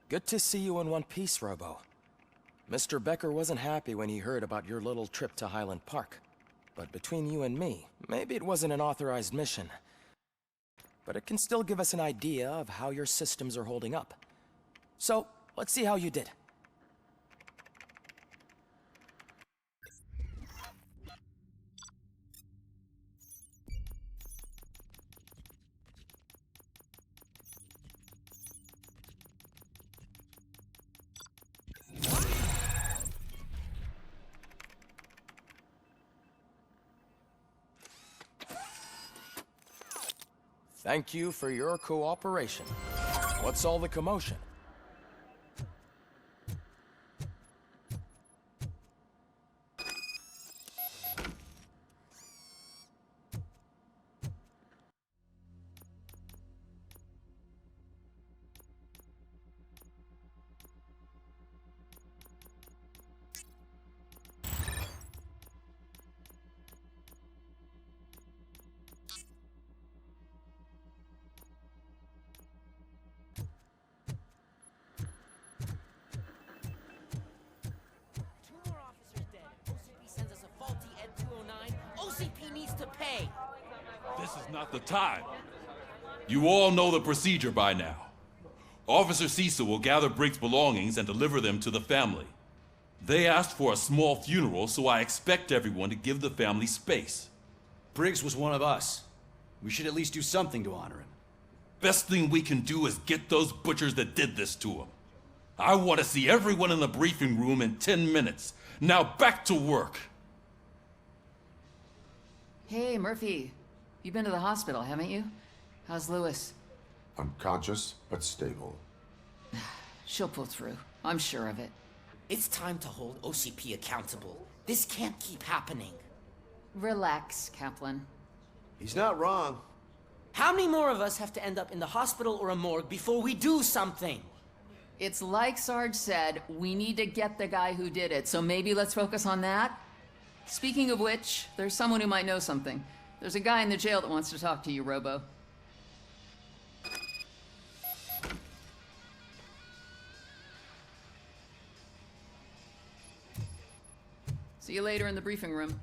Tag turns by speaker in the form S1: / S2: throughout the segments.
S1: Good to see you in one piece, Robo. Mr. Becker wasn't happy when he heard about your little trip to Highland Park. But between you and me, maybe it wasn't an authorized mission. But it can still give us an idea of how your systems are holding up. So, let's see how you did. Thank you for your cooperation. What's all the commotion?
S2: OCP needs to pay.
S3: This is not the time. You all know the procedure by now. Officer Cecil will gather Briggs' belongings and deliver them to the family. They asked for a small funeral, so I expect everyone to give the family space.
S4: Briggs was one of us. We should at least do something to honor him.
S3: Best thing we can do is get those butchers that did this to him. I want to see everyone in the briefing room in 10 minutes. Now back to work.
S5: Hey, Murphy. You've been to the hospital, haven't you? How's Lewis?
S6: Unconscious, but stable.
S5: She'll pull through. I'm sure of it.
S2: It's time to hold OCP accountable. This can't keep happening.
S5: Relax, Kaplan.
S7: He's not wrong.
S2: How many more of us have to end up in the hospital or a morgue before we do something?
S5: It's like Sarge said, we need to get the guy who did it, so maybe let's focus on that? Speaking of which, there's someone who might know something. There's a guy in the jail that wants to talk to you, Robo. See you later in the briefing room.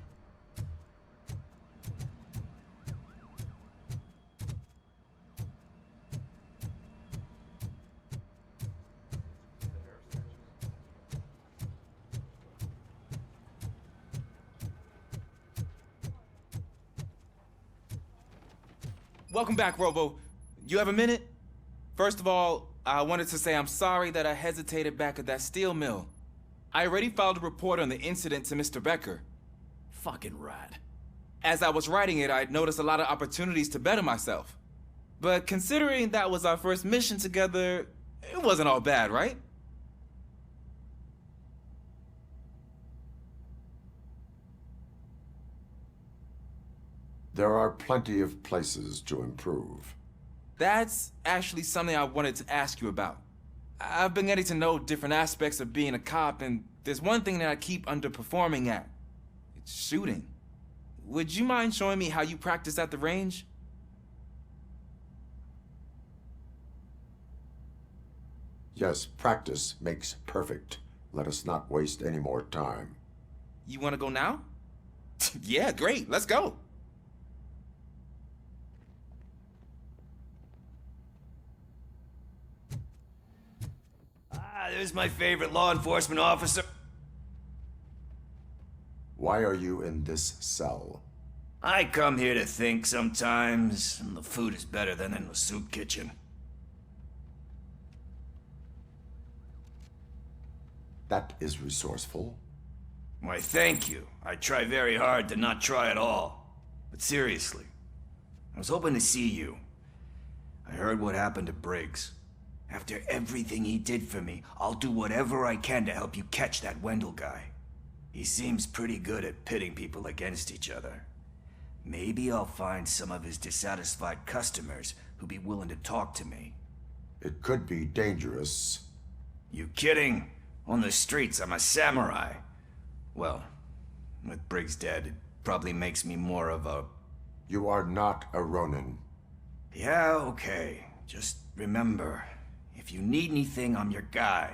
S8: Welcome back, Robo. You have a minute? First of all, I wanted to say I'm sorry that I hesitated back at that steel mill. I already filed a report on the incident to Mr. Becker.
S4: Fucking rad.
S8: As I was writing it, I'd noticed a lot of opportunities to better myself. But considering that was our first mission together, it wasn't all bad, right?
S6: There are plenty of places to improve.
S8: That's actually something I wanted to ask you about. I've been getting to know different aspects of being a cop, and there's one thing that I keep underperforming at. It's shooting. Would you mind showing me how you practice at the range?
S6: Yes, practice makes perfect. Let us not waste any more time.
S8: You want to go now? Yeah, great. Let's go.
S7: There's my favorite law enforcement officer.
S6: Why are you in this cell?
S7: I come here to think sometimes, and the food is better than in the soup kitchen.
S6: That is resourceful.
S7: Why, thank you. I try very hard to not try at all. But seriously, I was hoping to see you. I heard what happened to Briggs. After everything he did for me, I'll do whatever I can to help you catch that Wendell guy. He seems pretty good at pitting people against each other. Maybe I'll find some of his dissatisfied customers who'll be willing to talk to me.
S6: It could be dangerous.
S7: You kidding? On the streets, I'm a samurai. Well, with Briggs dead, it probably makes me more of a...
S6: You are not a Ronin.
S7: Yeah, okay. Just remember, if If you need anything, I'm your guy.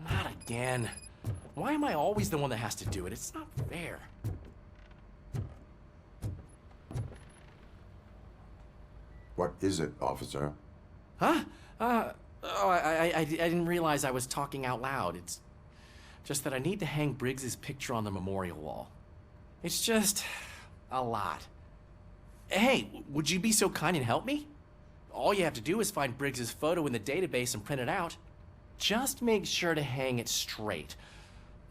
S9: Not again. Why am I always the one that has to do it? It's not fair.
S6: What is it, officer?
S9: Huh? I didn't realize I was talking out loud. It's just that I need to hang Briggs's picture on the memorial wall. It's just a lot. Hey, would you be so kind and help me? All you have to do is find Briggs's photo in the database and print it out. Just make sure to hang it straight.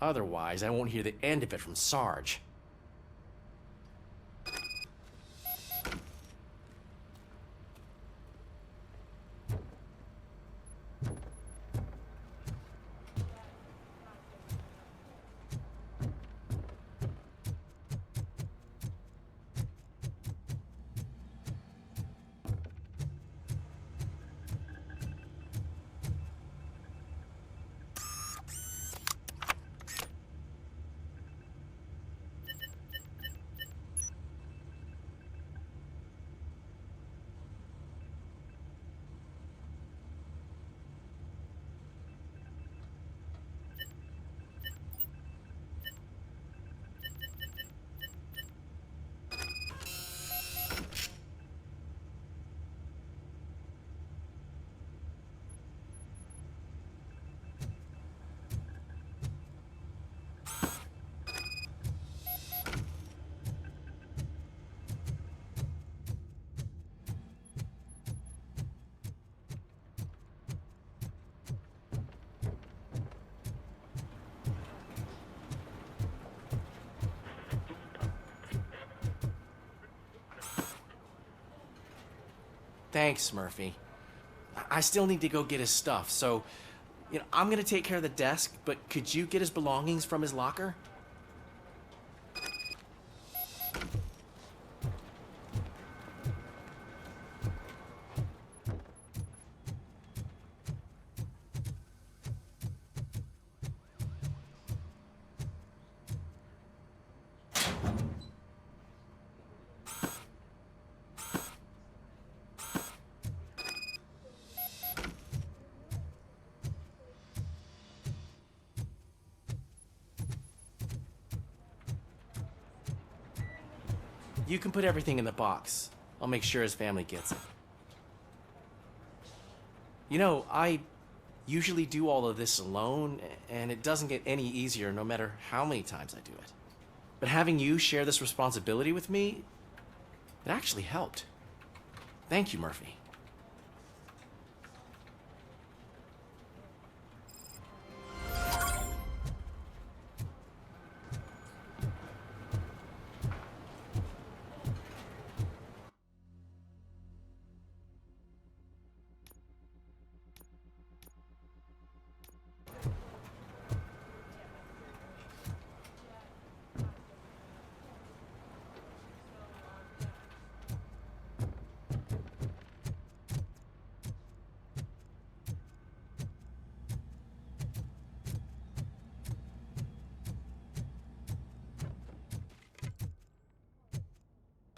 S9: Otherwise, I won't hear the end of it from Sarge. Thanks, Murphy. I still need to go get his stuff, so, I'm gonna take care of the desk, but could you get his belongings from his locker? You can put everything in the box. I'll make sure his family gets it. I usually do all of this alone, and it doesn't get any easier no matter how many times I do it. But having you share this responsibility with me, it actually helped. Thank you, Murphy.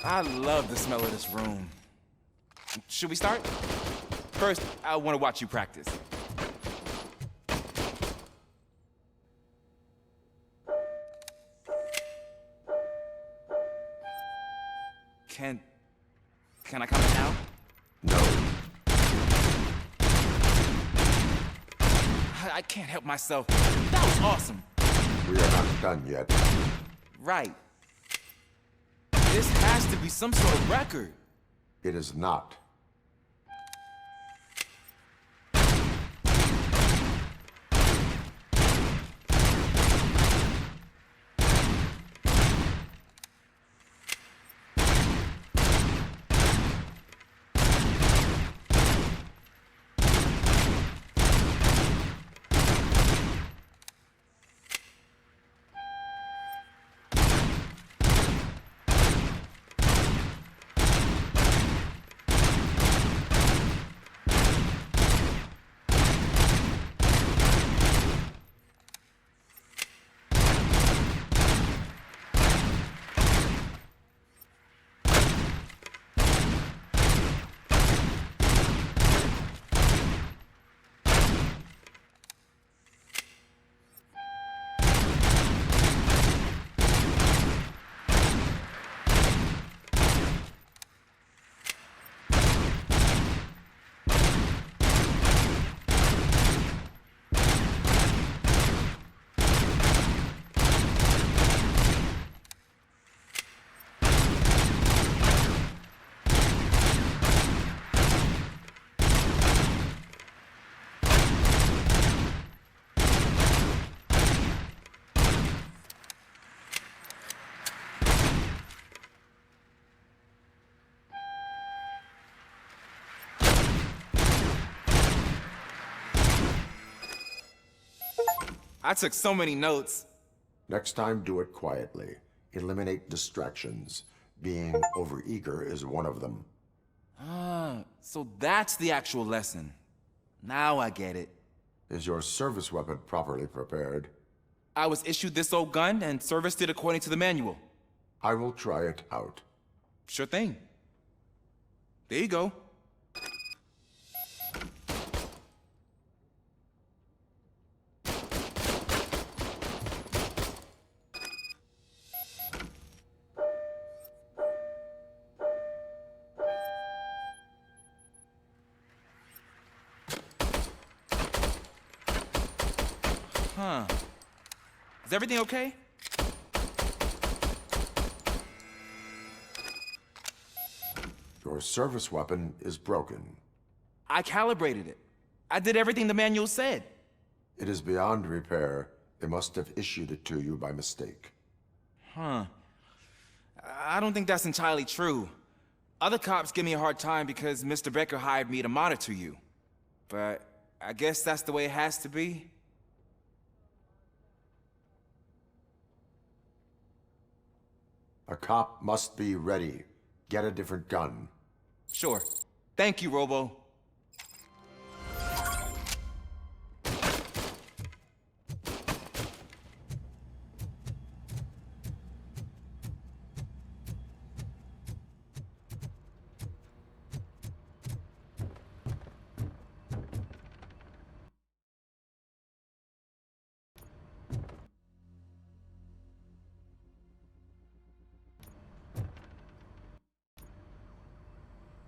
S8: I love the smell of this room. Should we start? First, I want to watch you practice. Can I come in now?
S6: No.
S8: I can't help myself. That was awesome.
S6: We are not done yet.
S8: Right. This has to be some sort of record.
S6: It is not.
S8: I took so many notes.
S6: Next time, do it quietly. Eliminate distractions. Being overeager is one of them.
S8: Ah, so that's the actual lesson. Now I get it.
S6: Is your service weapon properly prepared?
S8: I was issued this old gun and serviced it according to the manual.
S6: I will try it out.
S8: Sure thing. There you go. Huh. Is everything okay?
S6: Your service weapon is broken.
S8: I calibrated it. I did everything the manual said.
S6: It is beyond repair. They must have issued it to you by mistake.
S8: Huh. I don't think that's entirely true. Other cops give me a hard time because Mr. Becker hired me to monitor you. But I guess that's the way it has to be.
S6: A cop must be ready. Get a different gun.
S8: Sure. Thank you, Robo.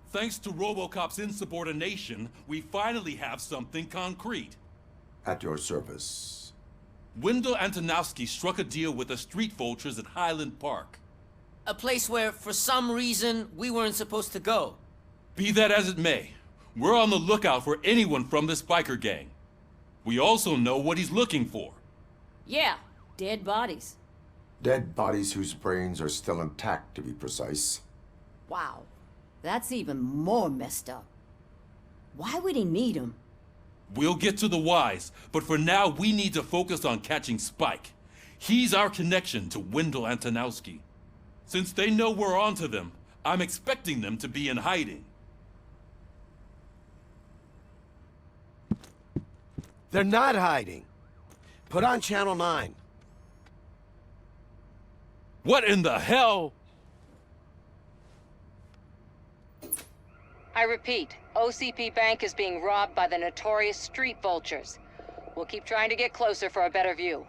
S3: Thanks to ROBOCOP's insubordination, we finally have something concrete.
S6: At your service.
S3: Wendell Antonowski struck a deal with the street vultures at Highland Park.
S2: A place where, for some reason, we weren't supposed to go.
S3: Be that as it may, we're on the lookout for anyone from this biker gang. We also know what he's looking for.
S10: Yeah, dead bodies.
S6: Dead bodies whose brains are still intact, to be precise.
S10: Wow, that's even more messed up. Why would he need them?
S3: We'll get to the whys, but for now we need to focus on catching Spike. He's our connection to Wendell Antonowski. Since they know we're onto them, I'm expecting them to be in hiding.
S11: They're not hiding. Put on Channel 9.
S3: What in the hell?
S12: I repeat, OCP Bank is being robbed by the notorious street vultures. We'll keep trying to get closer for a better view.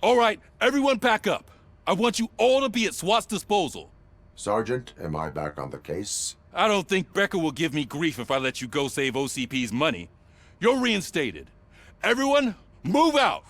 S3: All right, everyone pack up. I want you all to be at SWAT's disposal.
S6: Sergeant, am I back on the case?
S3: I don't think Becker will give me grief if I let you go save OCP's money. You're reinstated. Everyone, move out!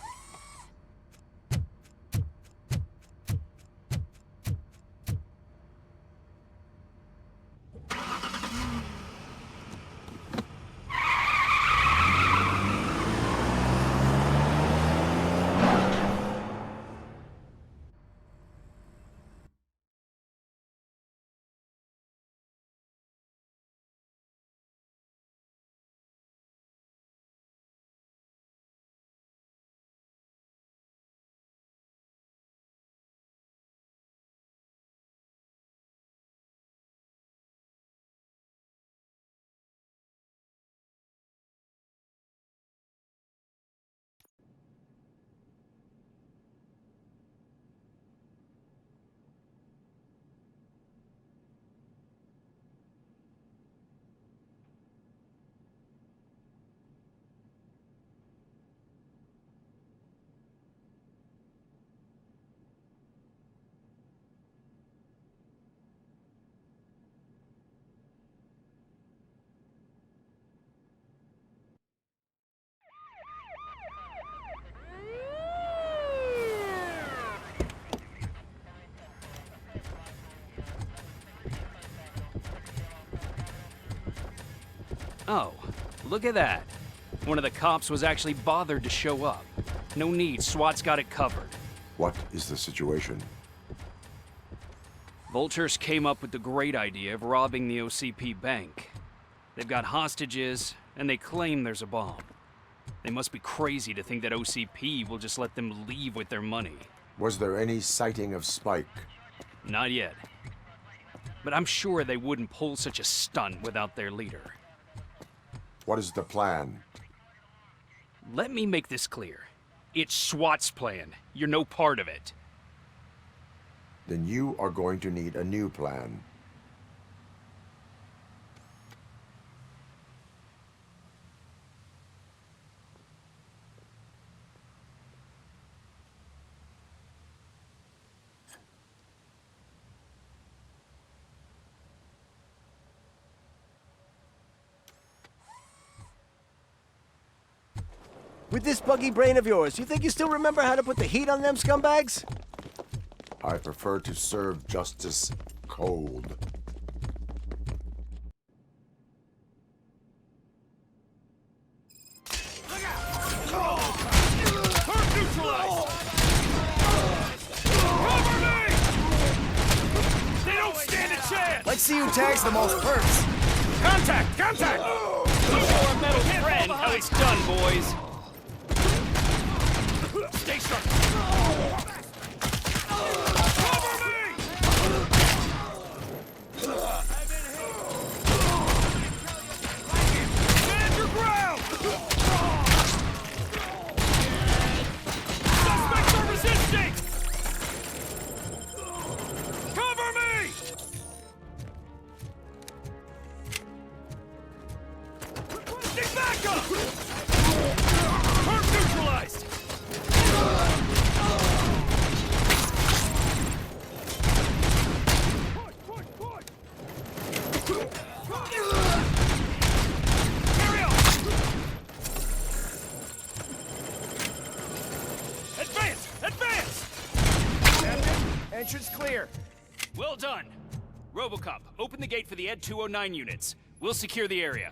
S13: Oh, look at that. One of the cops was actually bothered to show up. No need, SWAT's got it covered.
S6: What is the situation?
S13: Vultures came up with the great idea of robbing the OCP bank. They've got hostages, and they claim there's a bomb. They must be crazy to think that OCP will just let them leave with their money.
S6: Was there any sighting of Spike?
S13: Not yet. But I'm sure they wouldn't pull such a stunt without their leader.
S6: What is the plan?
S13: Let me make this clear. It's SWAT's plan. You're no part of it.
S6: Then you are going to need a new plan.
S11: With this buggy brain of yours, you think you still remember how to put the heat on them scumbags?
S6: I prefer to serve justice cold.
S11: Let's see who tags the most first.
S13: Contact! Contact! Show our metal friend how it's done, boys. Stay sharp. Cover me! Stand your ground! Suspects are resisting! Cover me! Requesting backup! Turret neutralized! Carry on! Advance! Advance!
S11: Captain, entrance clear.
S13: Well done. ROBOCOP, open the gate for the Ed 209 units. We'll secure the area.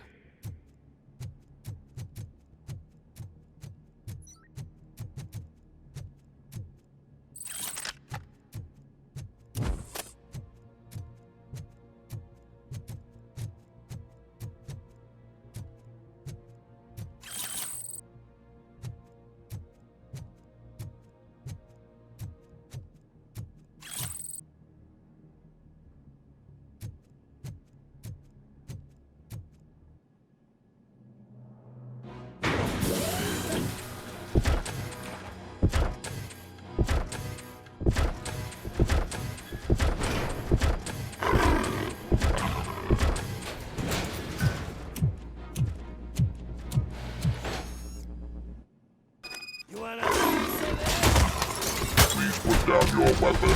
S6: Put down your weapon.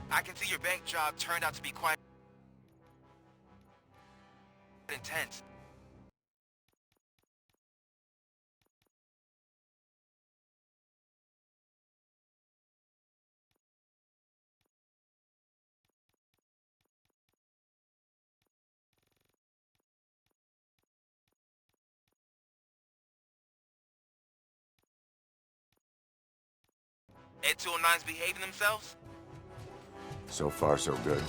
S14: I can see your bank job turned out to be quite intense. Ed 209's behaving themselves?
S6: So far, so good.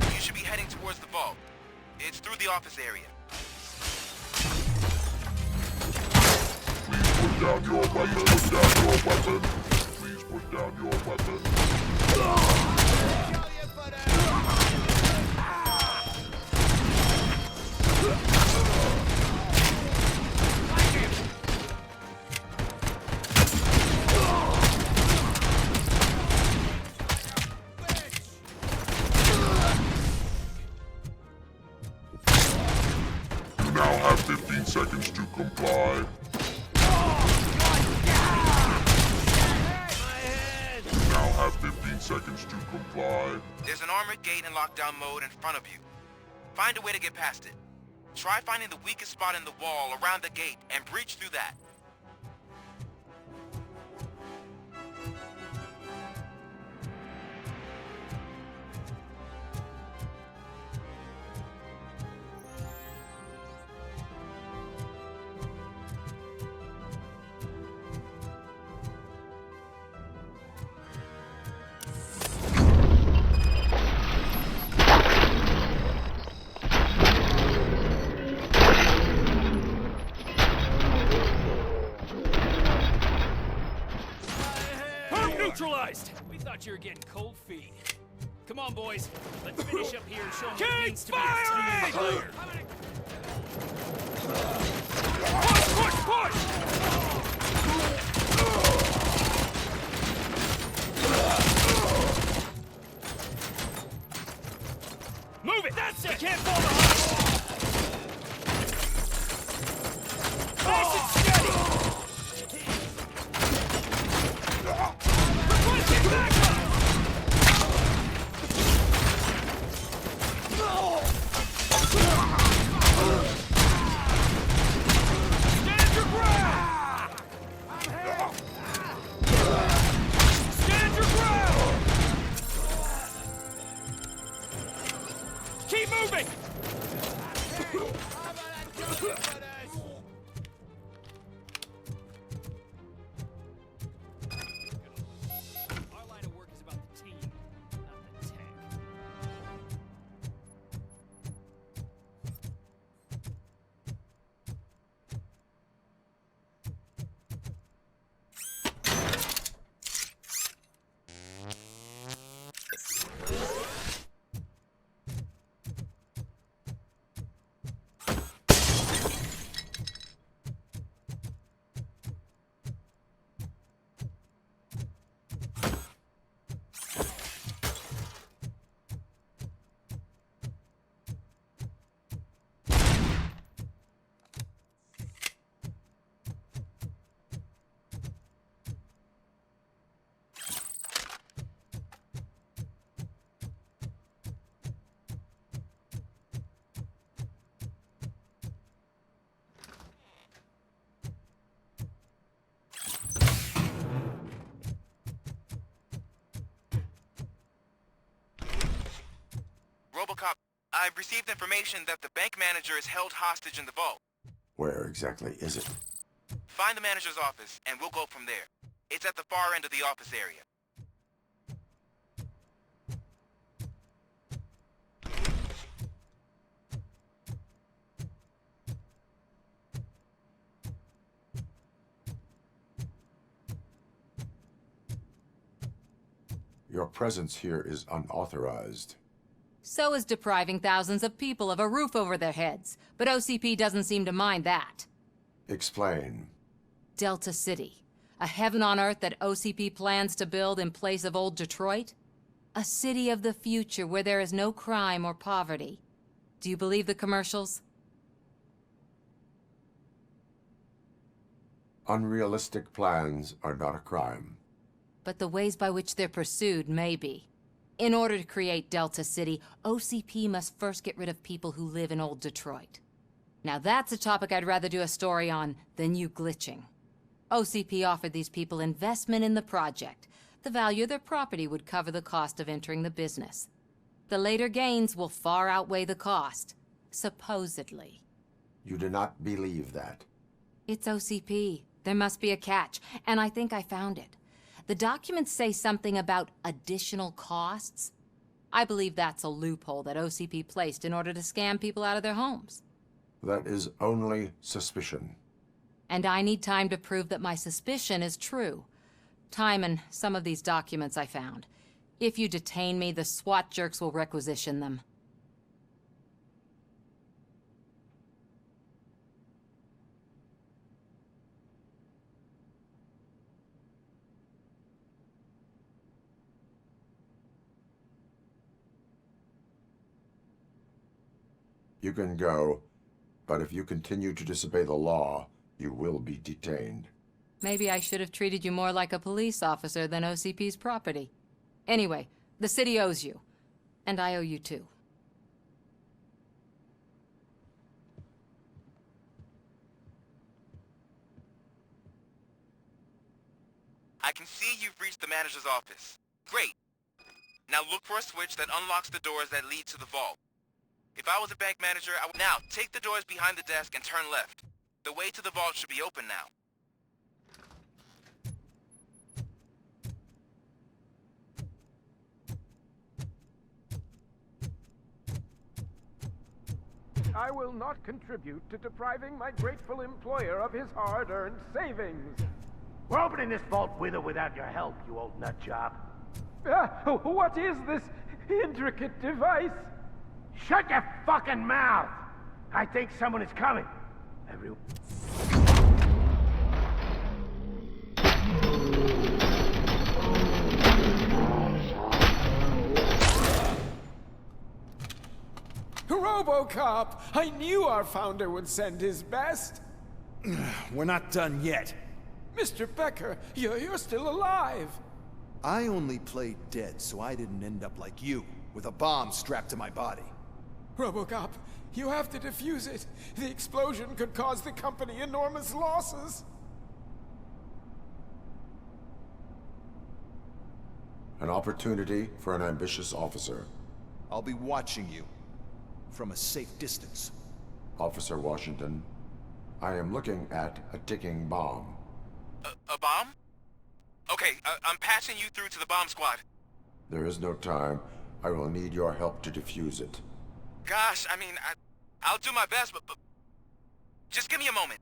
S14: You should be heading towards the vault. It's through the office area.
S6: Please put down your weapon. Put down your weapon. Please put down your weapon. You now have 15 seconds to comply. You now have 15 seconds to comply.
S14: There's an armored gate in lockdown mode in front of you. Find a way to get past it. Try finding the weakest spot in the wall around the gate and breach through that.
S13: Neutralized! We thought you were getting cold feet. Come on, boys. Let's finish up here and show them what it means to be a team player. Push, push, push! Move it! That's it! We can't fall behind! Nice and steady! Keep moving! Our line of work is about the team, not the tech.
S14: ROBOCOP, I've received information that the bank manager is held hostage in the vault.
S6: Where exactly is it?
S14: Find the manager's office, and we'll go from there. It's at the far end of the office area.
S6: Your presence here is unauthorized.
S10: So is depriving thousands of people of a roof over their heads. But OCP doesn't seem to mind that.
S6: Explain.
S10: Delta City. A heaven on earth that OCP plans to build in place of old Detroit? A city of the future where there is no crime or poverty. Do you believe the commercials?
S6: Unrealistic plans are not a crime.
S10: But the ways by which they're pursued may be. In order to create Delta City, OCP must first get rid of people who live in old Detroit. Now that's a topic I'd rather do a story on than you glitching. OCP offered these people investment in the project. The value of their property would cover the cost of entering the business. The later gains will far outweigh the cost, supposedly.
S6: You do not believe that.
S10: It's OCP. There must be a catch, and I think I found it. The documents say something about additional costs. I believe that's a loophole that OCP placed in order to scam people out of their homes.
S6: That is only suspicion.
S10: And I need time to prove that my suspicion is true. Time and some of these documents I found. If you detain me, the SWAT jerks will requisition them.
S6: You can go, but if you continue to disobey the law, you will be detained.
S10: Maybe I should have treated you more like a police officer than OCP's property. Anyway, the city owes you. And I owe you too.
S14: I can see you've reached the manager's office. Great. Now look for a switch that unlocks the doors that lead to the vault. If I was a bank manager, I would... Now, take the doors behind the desk and turn left. The way to the vault should be open now.
S15: I will not contribute to depriving my grateful employer of his hard-earned savings.
S11: We're opening this vault with or without your help, you old nut job.
S15: What is this intricate device?
S11: Shut your fucking mouth! I think someone is coming.
S15: ROBOCOP! I knew our founder would send his best.
S16: We're not done yet.
S15: Mr. Becker, you're still alive.
S16: I only played dead so I didn't end up like you, with a bomb strapped to my body.
S15: ROBOCOP, you have to defuse it. The explosion could cause the company enormous losses.
S6: An opportunity for an ambitious officer.
S16: I'll be watching you, from a safe distance.
S6: Officer Washington, I am looking at a ticking bomb.
S14: A bomb? Okay, I'm passing you through to the bomb squad.
S6: There is no time. I will need your help to defuse it.
S14: Gosh, I mean, I'll do my best, but just give me a moment.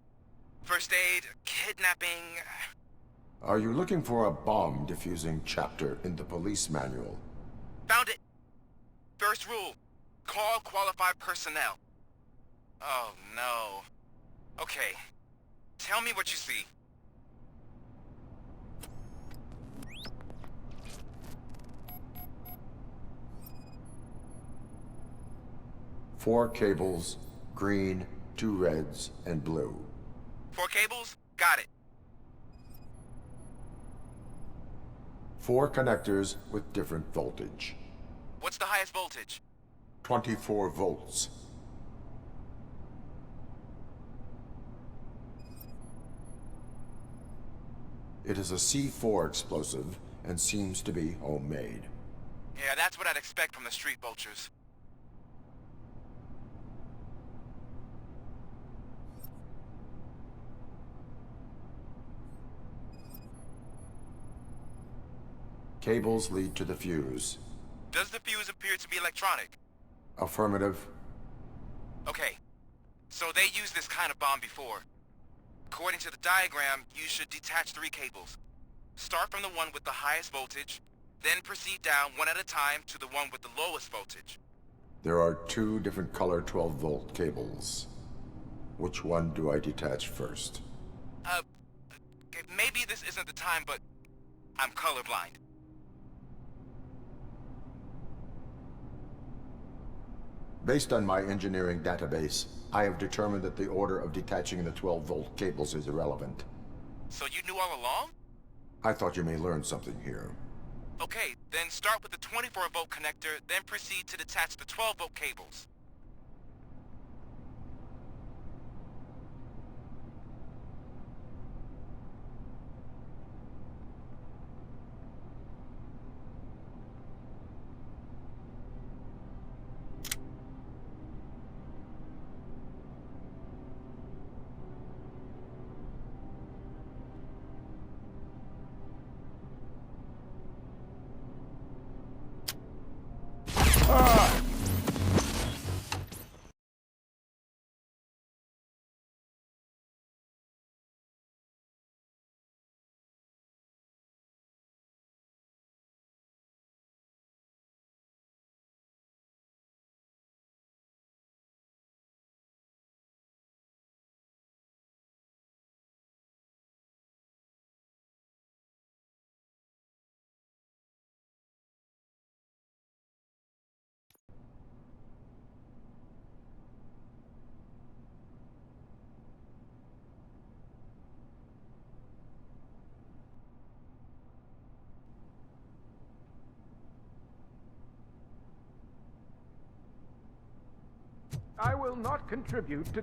S14: First aid, kidnapping...
S6: Are you looking for a bomb defusing chapter in the police manual?
S14: Found it. First rule, call qualified personnel. Oh, no. Okay, tell me what you see.
S6: Four cables, green, 2 reds, and blue.
S14: 4 cables? Got it.
S6: 4 connectors with different voltage.
S14: What's the highest voltage?
S6: 24 volts. It is a C4 explosive and seems to be homemade.
S14: Yeah, that's what I'd expect from the street vultures.
S6: Cables lead to the fuse.
S14: Does the fuse appear to be electronic?
S6: Affirmative.
S14: Okay, so they used this kind of bomb before. According to the diagram, you should detach 3 cables. Start from the one with the highest voltage, then proceed down one at a time to the one with the lowest voltage.
S6: There are 2 different color 12-volt cables. Which one do I detach first?
S14: Okay, maybe this isn't the time, but I'm colorblind.
S6: Based on my engineering database, I have determined that the order of detaching the 12-volt cables is irrelevant.
S14: So you knew all along?
S6: I thought you may learn something here.
S14: Okay, then start with the 24-volt connector, then proceed to detach the 12-volt cables.
S15: I will not contribute to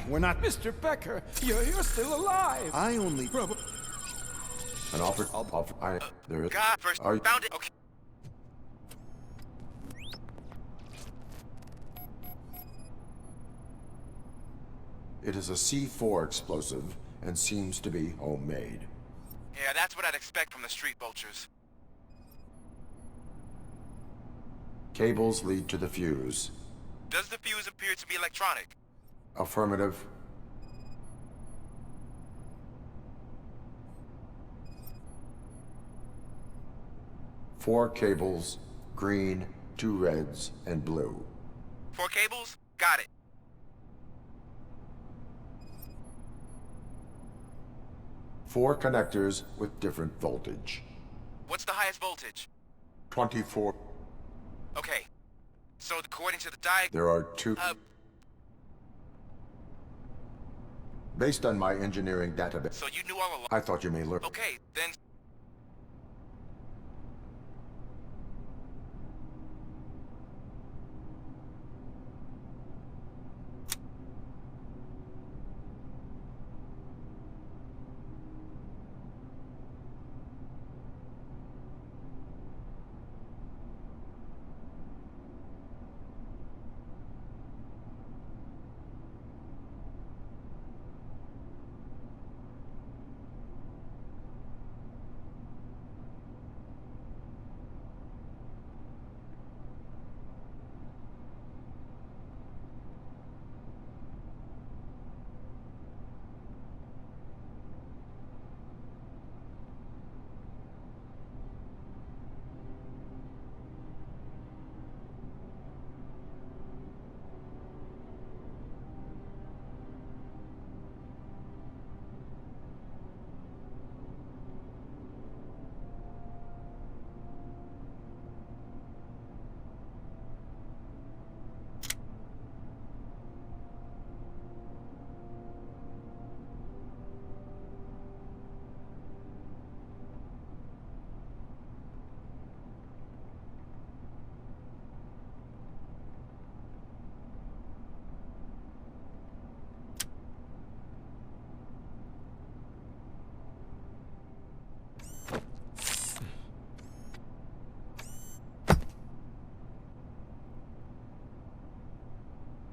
S16: We're not...
S15: Mr. Becker, you're still alive!
S16: I only...
S6: An offer... there is...
S14: God, first
S6: Are you...
S14: found it. Okay.
S6: It is a C4 explosive and seems to be homemade.
S14: Yeah, that's what I'd expect from the street vultures.
S6: Cables lead to the fuse.
S14: Does the fuse appear to be electronic?
S6: Affirmative. Four cables, green, 2 reds, and blue.
S14: 4 cables? Got it.
S6: Four connectors with different voltage.
S14: What's the highest voltage?
S6: 24.
S14: Okay. So according to the diagram...
S6: There are 2... Based on my engineering database...
S14: So you knew all along...
S6: I thought you may learn...
S14: Okay, then...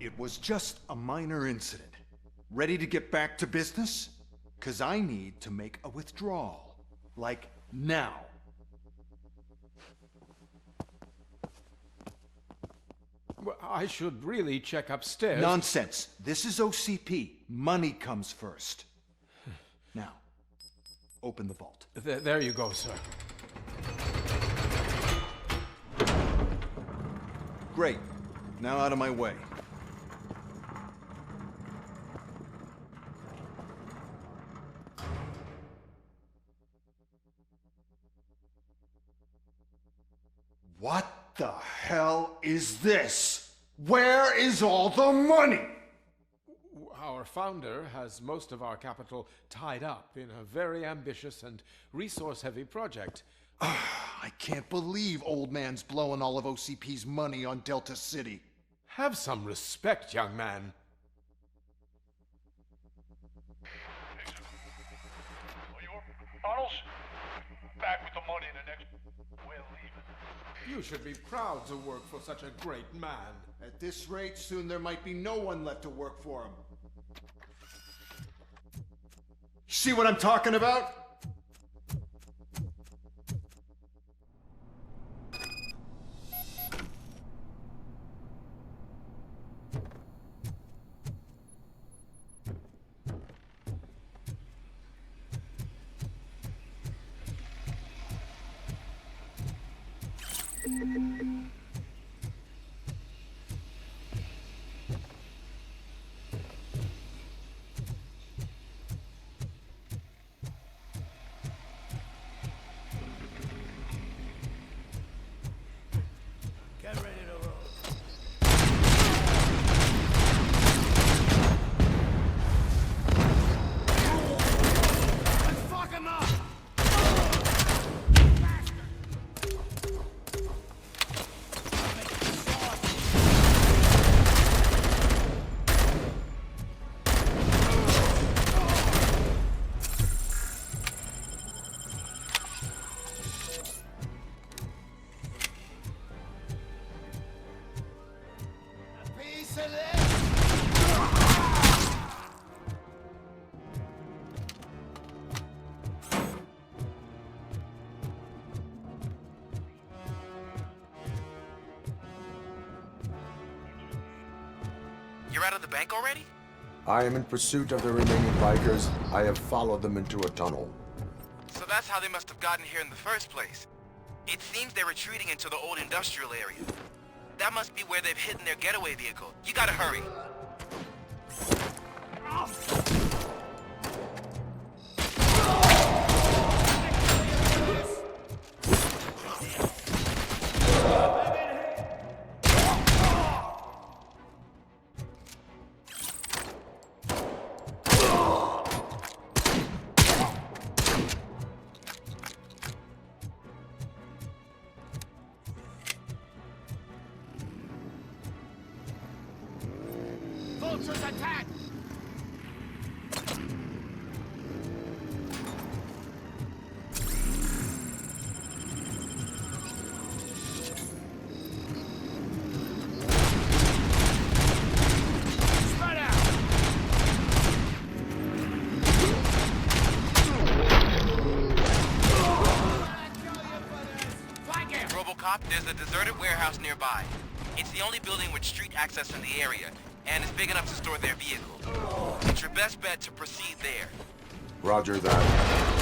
S16: It was just a minor incident. Ready to get back to business? 'Cause I need to make a withdrawal. Like, now.
S15: Well, I should really check upstairs.
S16: Nonsense. This is OCP. Money comes first. Now, open the vault.
S15: There you go, sir.
S16: Great. Now out of my way. What the hell is this? Where is all the money?
S15: Our founder has most of our capital tied up in a very ambitious and resource-heavy project.
S16: I can't believe old man's blowing all of OCP's money on Delta City.
S15: Have some respect, young man.
S17: Arnold's back with the money in the next... We're leaving.
S15: You should be proud to work for such a great man.
S16: At this rate, soon there might be no one left to work for him. See what I'm talking about?
S17: Get ready to roll. Let's fuck him up!
S14: You're out of the bank already?
S6: I am in pursuit of the remaining bikers. I have followed them into a tunnel.
S14: So that's how they must have gotten here in the first place. It seems they're retreating into the old industrial area. That must be where they've hidden their getaway vehicle. You gotta hurry.
S17: Vultures attack! Spread out!
S14: ROBOCOP, there's a deserted warehouse nearby. It's the only building with street access in the area, and it's big enough to store their vehicle. It's your best bet to proceed there.
S6: Roger that.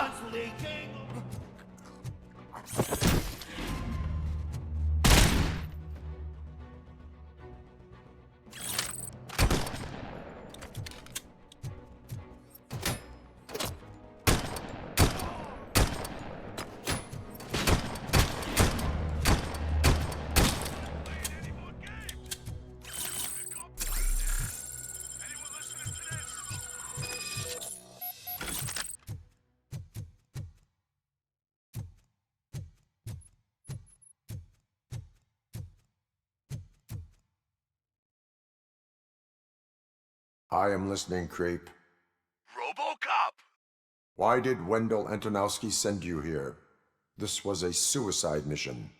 S17: gun's leaking!
S6: I am listening, Creep.
S17: ROBOCOP!
S6: Why did Wendell Antonowski send you here? This was a suicide mission.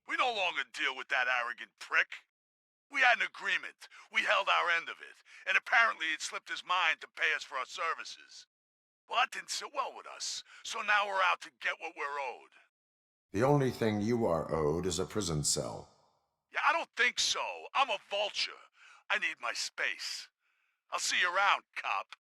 S17: We no longer deal with that arrogant prick. We had an agreement. We held our end of it. And apparently it slipped his mind to pay us for our services. Well, that didn't sit well with us. So now we're out to get what we're owed.
S6: The only thing you are owed is a prison cell.
S17: Yeah, I don't think so. I'm a vulture. I need my space. I'll see you around, cop.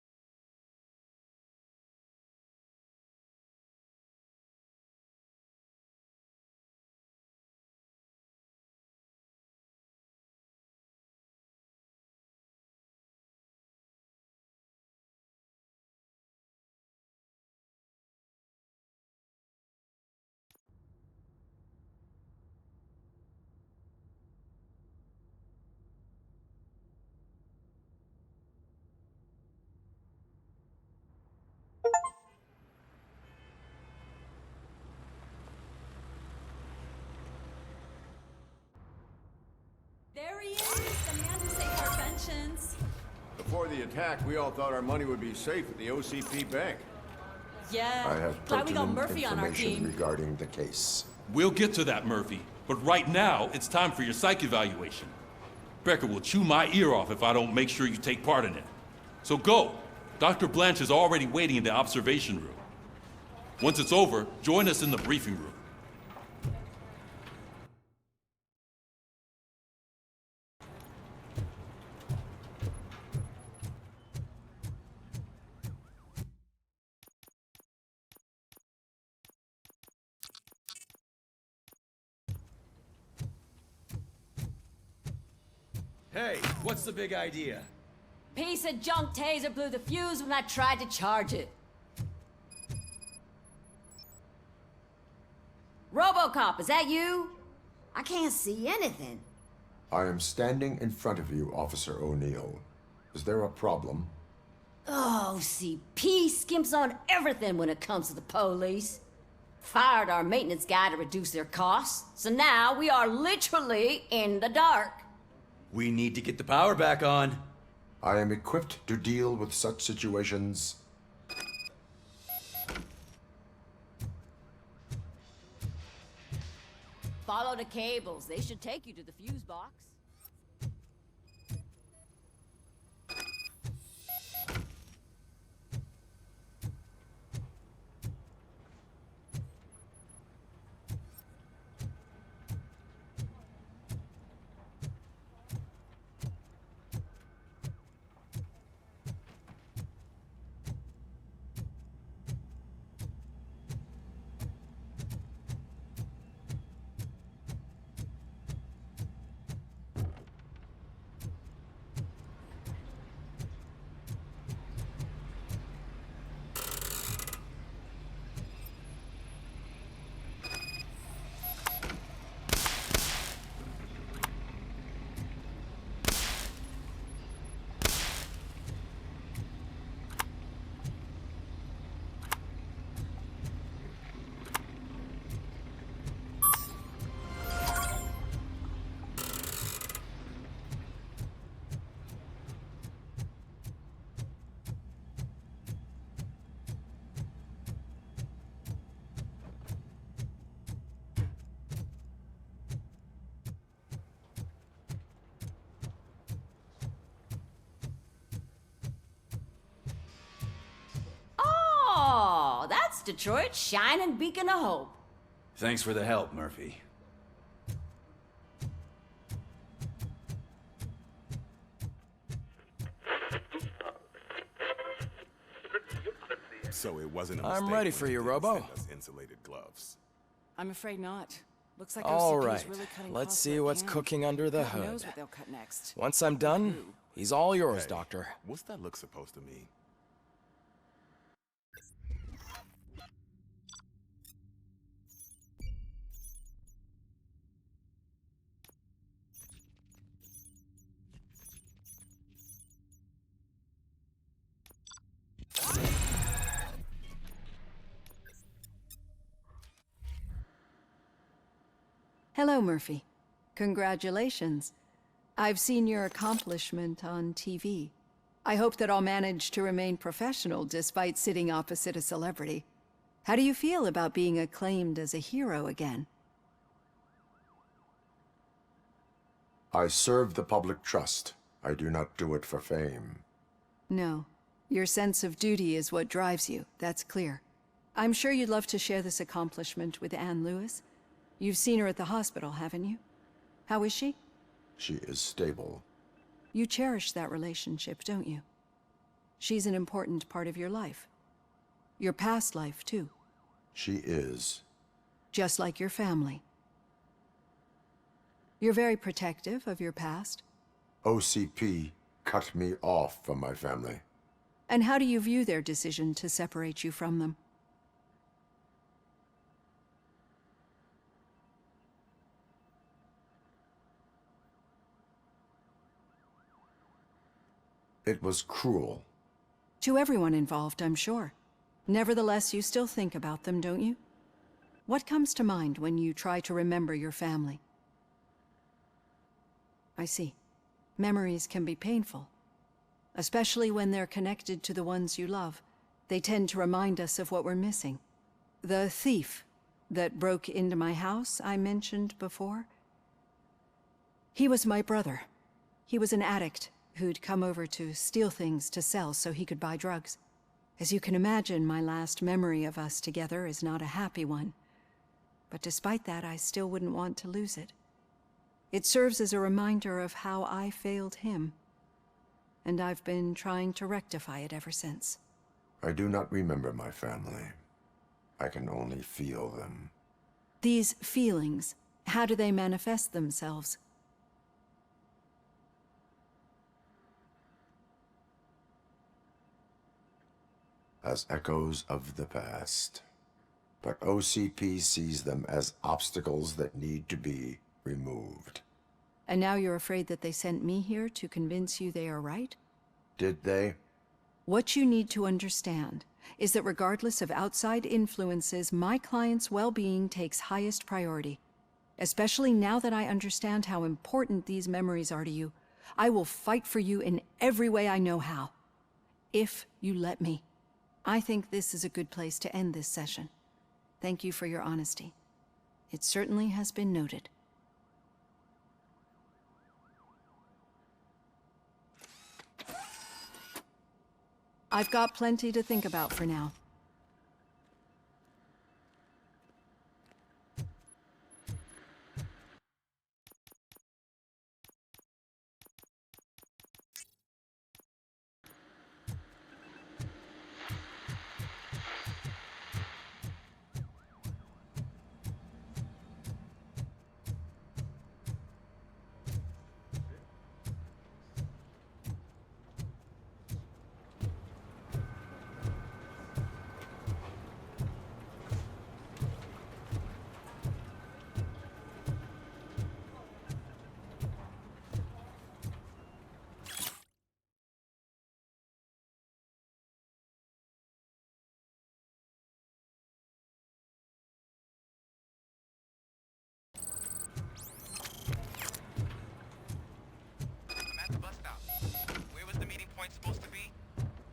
S18: There he is, the man who saved our pensions.
S19: Before the attack, we all thought our money would be safe at the OCP bank.
S18: Yeah,
S6: I have
S18: glad we got
S6: pertinent
S18: Murphy on our
S6: information
S18: team.
S6: regarding the case.
S3: We'll get to that, Murphy. But right now, it's time for your psych evaluation. Becker will chew my ear off if I don't make sure you take part in it. So go. Dr. Blanche is already waiting in the observation room. Once it's over, join us in the briefing room.
S4: Hey, what's the big idea?
S18: Piece of junk taser blew the fuse when I tried to charge it. ROBOCOP, is that you? I can't see anything.
S6: I am standing in front of you, Officer O'Neill. Is there a problem?
S18: Oh, CP skimps on everything when it comes to the police. Fired our maintenance guy to reduce their costs, so now we are literally in the dark.
S4: We need to get the power back on.
S6: I am equipped to deal with such situations.
S18: Follow the cables. They should take you to the fuse box. Oh, that's Detroit's shining beacon of hope.
S4: Thanks for the help, Murphy.
S20: So it wasn't a
S1: I'm
S20: mistake
S1: ready
S20: when
S1: for
S20: they
S1: you,
S20: didn't
S1: Robo.
S20: send us insulated gloves.
S21: I'm afraid not. Looks like
S1: All
S21: OCP
S1: right,
S21: is really cutting
S1: let's
S21: costs
S1: see
S21: where it
S1: what's
S21: can.
S1: cooking under the
S21: God
S1: hood.
S21: knows what they'll cut next.
S1: Once I'm done, he's all yours,
S20: Hey,
S1: Doctor.
S20: What's that look supposed to mean?
S22: Hello, Murphy. Congratulations. I've seen your accomplishment on TV. I hope that I'll manage to remain professional despite sitting opposite a celebrity. How do you feel about being acclaimed as a hero again?
S6: I serve the public trust. I do not do it for fame.
S22: No. Your sense of duty is what drives you, that's clear. I'm sure you'd love to share this accomplishment with Anne Lewis. You've seen her at the hospital, haven't you? How is she?
S6: She is stable.
S22: You cherish that relationship, don't you? She's an important part of your life. Your past life, too.
S6: She is.
S22: Just like your family. You're very protective of your past.
S6: OCP cut me off from my family.
S22: And how do you view their decision to separate you from them?
S6: It was cruel.
S22: To everyone involved, I'm sure. Nevertheless, you still think about them, don't you? What comes to mind when you try to remember your family? I see. Memories can be painful. Especially when they're connected to the ones you love. They tend to remind us of what we're missing. The thief that broke into my house I mentioned before? He was my brother. He was an addict who'd come over to steal things to sell so he could buy drugs. As you can imagine, my last memory of us together is not a happy one. But despite that, I still wouldn't want to lose it. It serves as a reminder of how I failed him. And I've been trying to rectify it ever since.
S6: I do not remember my family. I can only feel them.
S22: These feelings, how do they manifest themselves?
S6: As echoes of the past. But OCP sees them as obstacles that need to be removed.
S22: And now you're afraid that they sent me here to convince you they are right?
S6: Did they?
S22: What you need to understand is that regardless of outside influences, my client's well-being takes highest priority. Especially now that I understand how important these memories are to you, I will fight for you in every way I know how. If you let me. I think this is a good place to end this session. Thank you for your honesty. It certainly has been noted. I've got plenty to think about for now.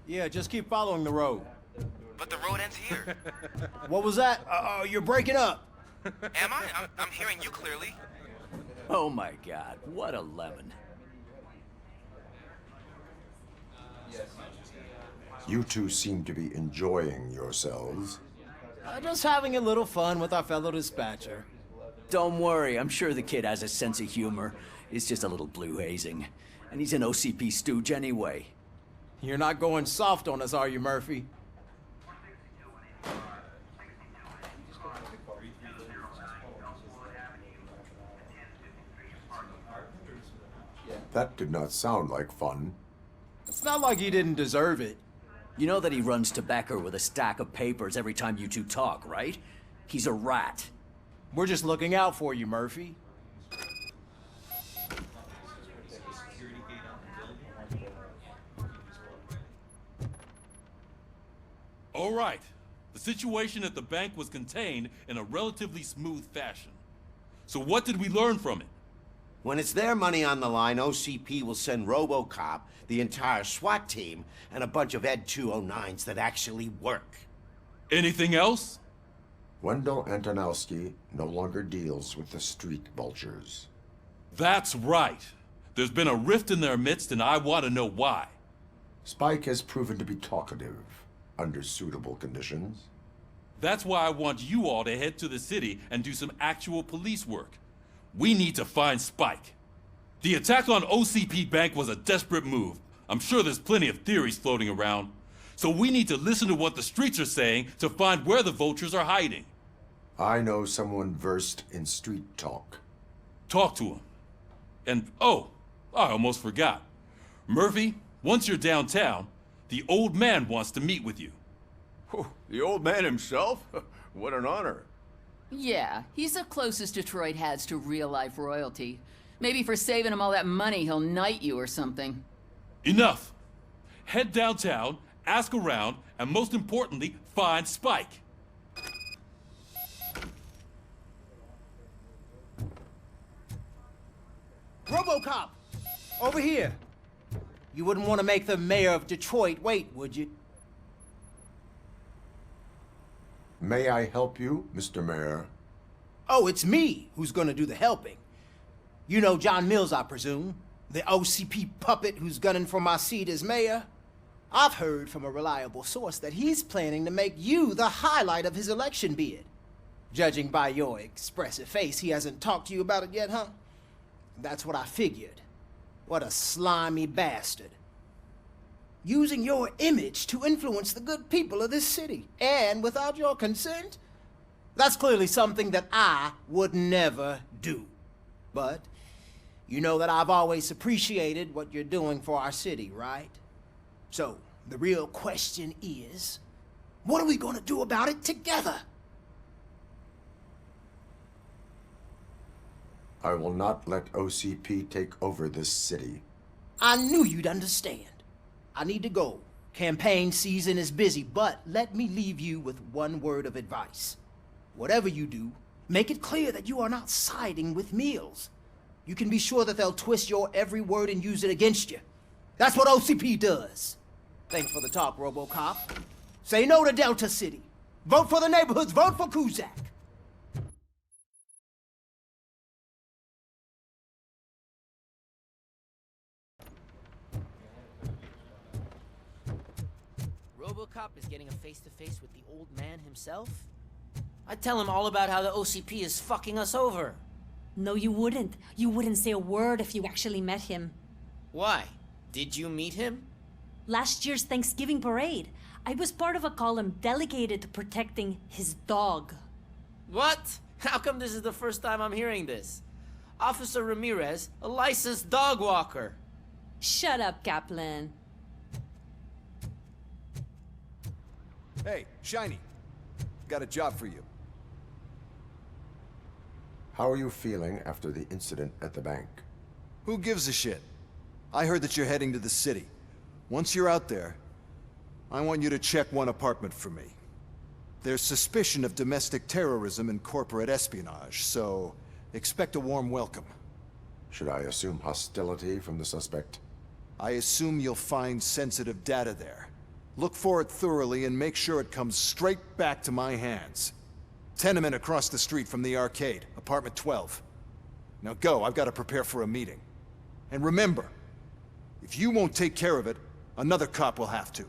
S11: Yeah, just keep following the road.
S14: But the road ends here.
S11: What was that? You're breaking up.
S14: Am I? I'm hearing you clearly.
S23: Oh my god, what a lemon.
S6: You two seem to be enjoying yourselves.
S11: Just having a little fun with our fellow dispatcher.
S23: Don't worry, I'm sure the kid has a sense of humor. It's just a little blue hazing. And he's an OCP stooge anyway.
S11: You're not going soft on us, are you, Murphy?
S6: That did not sound like fun.
S4: It's not like he didn't deserve it. You know that he runs to Becker with a stack of papers every time you two talk, right? He's a rat. We're just looking out for you, Murphy.
S3: All right. The situation at the bank was contained in a relatively smooth fashion. So what did we learn from it?
S5: When it's their money on the line, OCP will send ROBOCOP, the entire SWAT team, and a bunch of Ed 209s that actually work.
S3: Anything else?
S6: Wendell Antonowski no longer deals with the street vultures.
S3: That's right. There's been a rift in their midst, and I want to know why.
S6: Spike has proven to be talkative under suitable conditions.
S3: That's why I want you all to head to the city and do some actual police work. We need to find Spike. The attack on OCP Bank was a desperate move. I'm sure there's plenty of theories floating around. So we need to listen to what the streets are saying to find where the vultures are hiding.
S6: I know someone versed in street talk.
S3: Talk to him. And, oh, I almost forgot. Murphy, once you're downtown, the old man wants to meet with you.
S19: Oh, the old man himself? What an honor.
S7: Yeah, he's the closest Detroit has to real-life royalty. Maybe for saving him all that money, he'll knight you or something.
S3: Enough! Head downtown, ask around, and most importantly, find Spike.
S9: ROBOCOP! Over here! You wouldn't want to make the mayor of Detroit wait, would you?
S6: May I help you, Mr. Mayor?
S9: Oh, it's me who's gonna do the helping. You know John Mills, I presume? The OCP puppet who's gunning for my seat as mayor? I've heard from a reliable source that he's planning to make you the highlight of his election bid. Judging by your expressive face, he hasn't talked to you about it yet, huh? That's what I figured. What a slimy bastard. Using your image to influence the good people of this city, and without your consent? That's clearly something that I would never do. But you know that I've always appreciated what you're doing for our city, right? So, the real question is, what are we gonna do about it together?
S6: I will not let OCP take over this city.
S9: I knew you'd understand. I need to go. Campaign season is busy, but let me leave you with one word of advice. Whatever you do, make it clear that you are not siding with Mills. You can be sure that they'll twist your every word and use it against you. That's what OCP does. Thanks for the talk, ROBOCOP. Say no to Delta City. Vote for the neighborhoods. Vote for Kuzak.
S2: RoboCop is getting a face-to-face with the old man himself? I'd tell him all about how the OCP is fucking us over.
S24: No, you wouldn't. You wouldn't say a word if you actually met him.
S2: Why? Did you meet him?
S24: Last year's Thanksgiving parade, I was part of a column delegated to protecting his dog.
S2: What? How come this is the first time I'm hearing this? Officer Ramirez, a licensed dog walker.
S24: Shut up, Kaplan.
S25: Hey, Shiny. Got a job for you.
S6: How are you feeling after the incident at the bank?
S16: Who gives a shit? I heard that you're heading to the city. Once you're out there, I want you to check one apartment for me. There's suspicion of domestic terrorism and corporate espionage, so expect a warm welcome.
S6: Should I assume hostility from the suspect?
S16: I assume you'll find sensitive data there. Look for it thoroughly and make sure it comes straight back to my hands. Tenement across the street from the arcade, apartment 12. Now go, I've got to prepare for a meeting. And remember, if you won't take care of it, another cop will have to.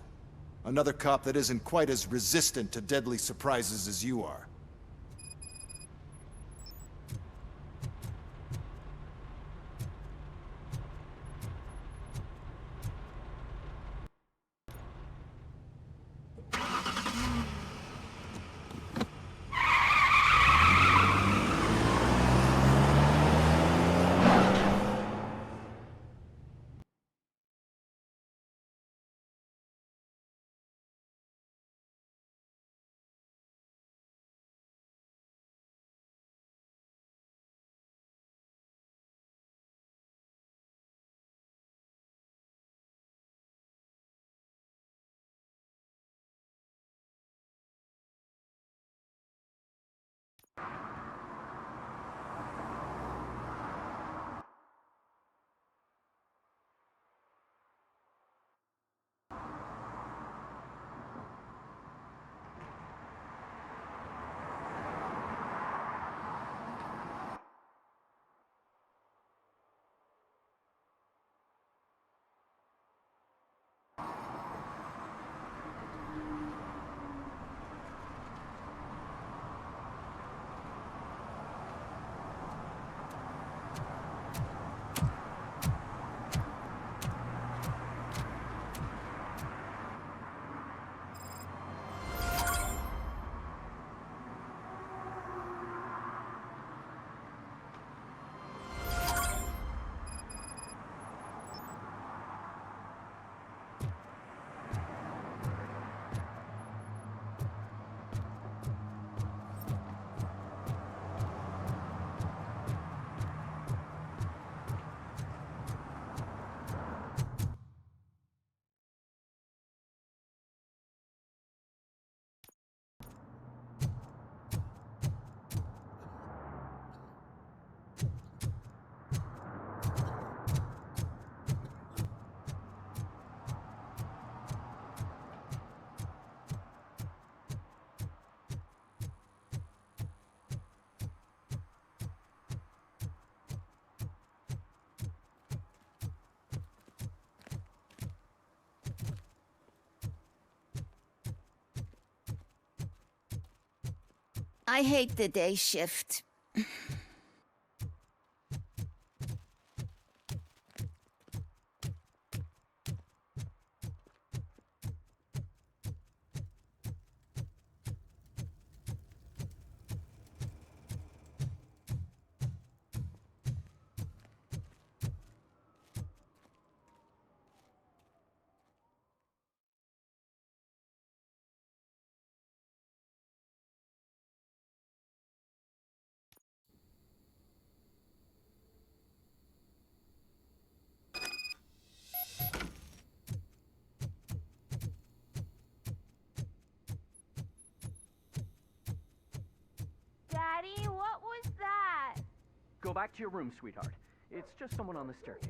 S16: Another cop that isn't quite as resistant to deadly surprises as you are.
S8: I hate the day shift.
S10: Daddy, what was that?
S4: Go back to your room, sweetheart. It's just someone on the staircase.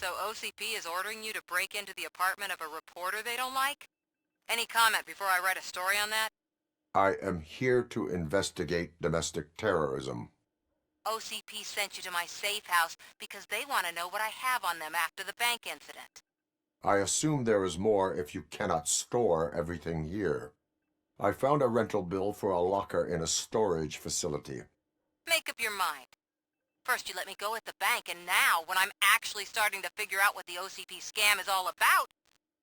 S12: So OCP is ordering you to break into the apartment of a reporter they don't like? Any comment before I write a story on that?
S6: I am here to investigate domestic terrorism.
S12: OCP sent you to my safe house because they want to know what I have on them after the bank incident.
S6: I assume there is more if you cannot store everything here. I found a rental bill for a locker in a storage facility.
S12: Make up your mind. First you let me go at the bank, and now, when I'm actually starting to figure out what the OCP scam is all about,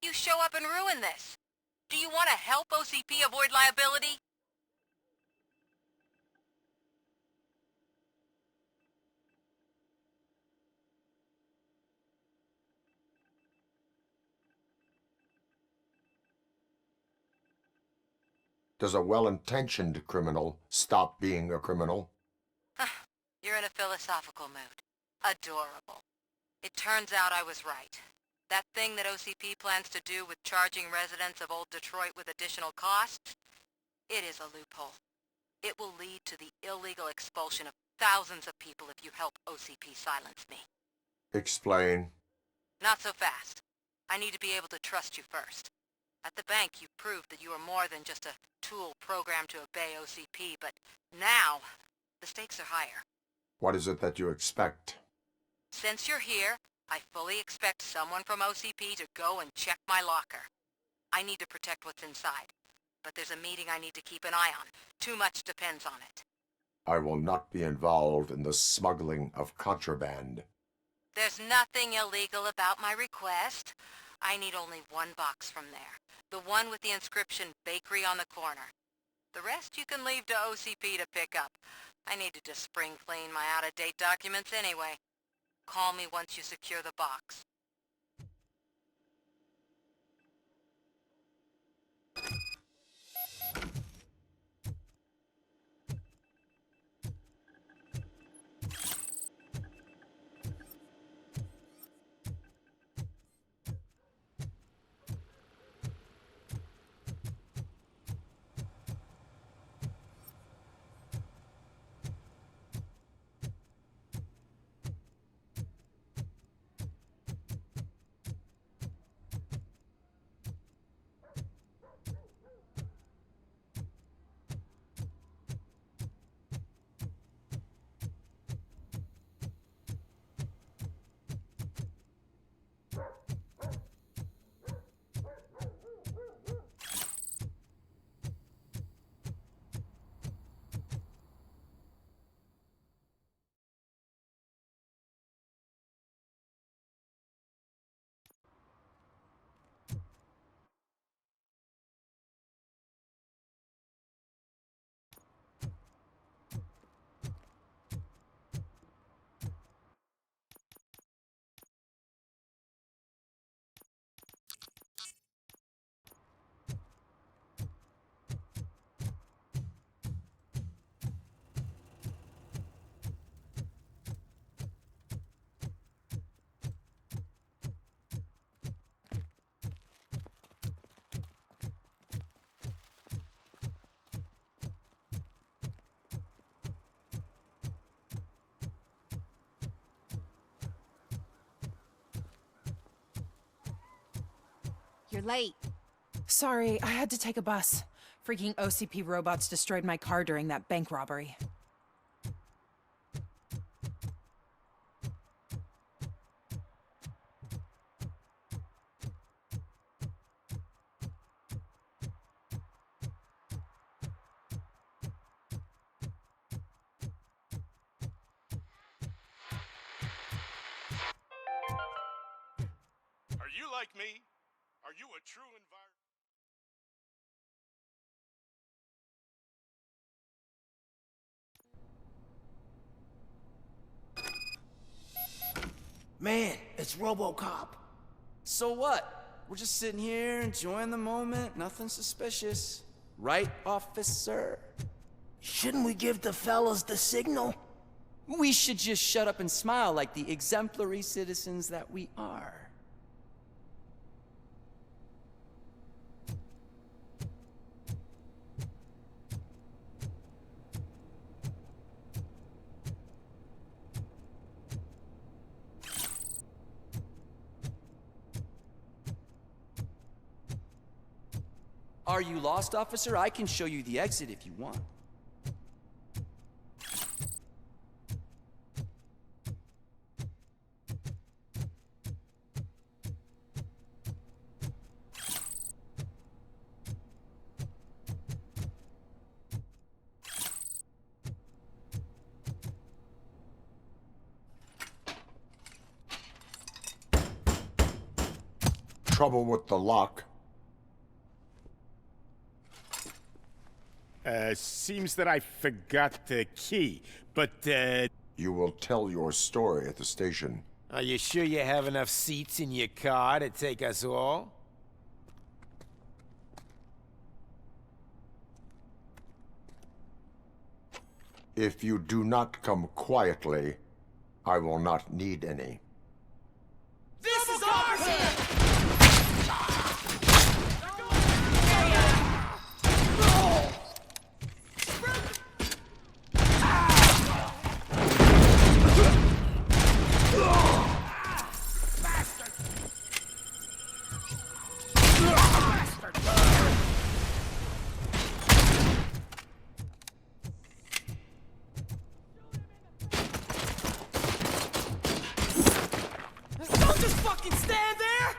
S12: you show up and ruin this. Do you want to help OCP avoid liability?
S6: Does a well-intentioned criminal stop being a criminal?
S12: You're in a philosophical mood. Adorable. It turns out I was right. That thing that OCP plans to do with charging residents of Old Detroit with additional costs? It is a loophole. It will lead to the illegal expulsion of thousands of people if you help OCP silence me.
S6: Explain.
S12: Not so fast. I need to be able to trust you first. At the bank, you proved that you are more than just a tool programmed to obey OCP, but now, the stakes are higher.
S6: What is it that you expect?
S12: Since you're here, I fully expect someone from OCP to go and check my locker. I need to protect what's inside, but there's a meeting I need to keep an eye on. Too much depends on it.
S6: I will not be involved in the smuggling of contraband.
S12: There's nothing illegal about my request. I need only one box from there. The one with the inscription Bakery on the corner. The rest you can leave to OCP to pick up. I need to just spring clean my out-of-date documents anyway. Call me once you secure the box.
S10: You're late.
S13: Sorry, I had to take a bus. Freaking OCP robots destroyed my car during that bank robbery.
S15: Are you like me? Are you a true environment?
S9: Man, it's RoboCop.
S17: So what? We're just sitting here enjoying the moment, nothing suspicious. Right, officer?
S9: Shouldn't we give the fellas the signal?
S17: We should just shut up and smile like the exemplary citizens that we are. Are you lost, officer? I can show you the exit if you want.
S6: Trouble with the lock.
S15: Seems that I forgot the key, but,
S6: You will tell your story at the station.
S18: Are you sure you have enough seats in your car to take us all?
S6: If you do not come quietly, I will not need any.
S2: This is ours!
S17: Don't just fucking stand there!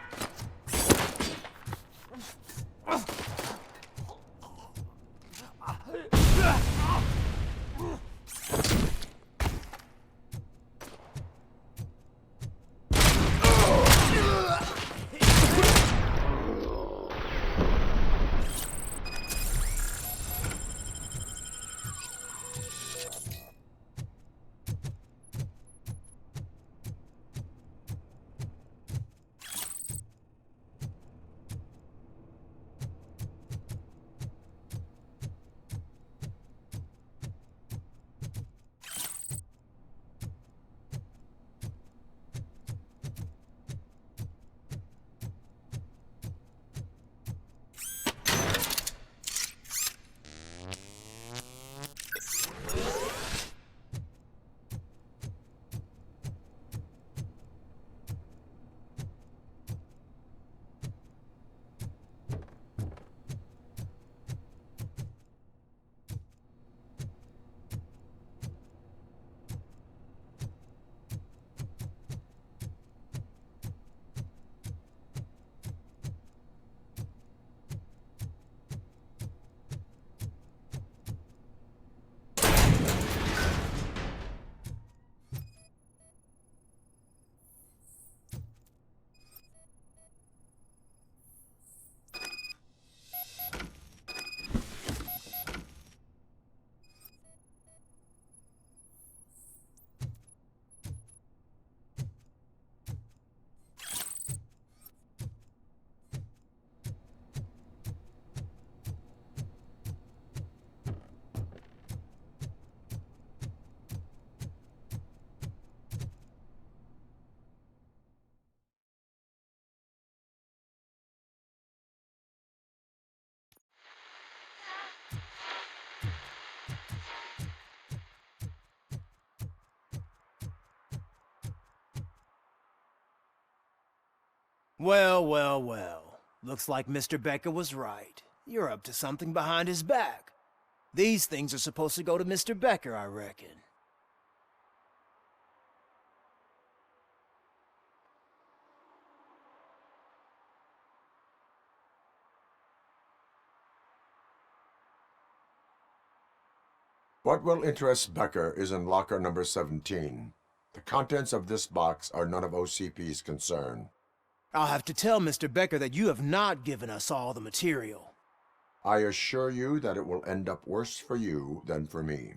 S18: Well, well, well.
S9: Looks like Mr. Becker was right. You're up to something behind his back. These things are supposed to go to Mr. Becker, I reckon.
S6: What will interest Becker is in locker number 17. The contents of this box are none of OCP's concern.
S9: I'll have to tell Mr. Becker that you have not given us all the material.
S6: I assure you that it will end up worse for you than for me.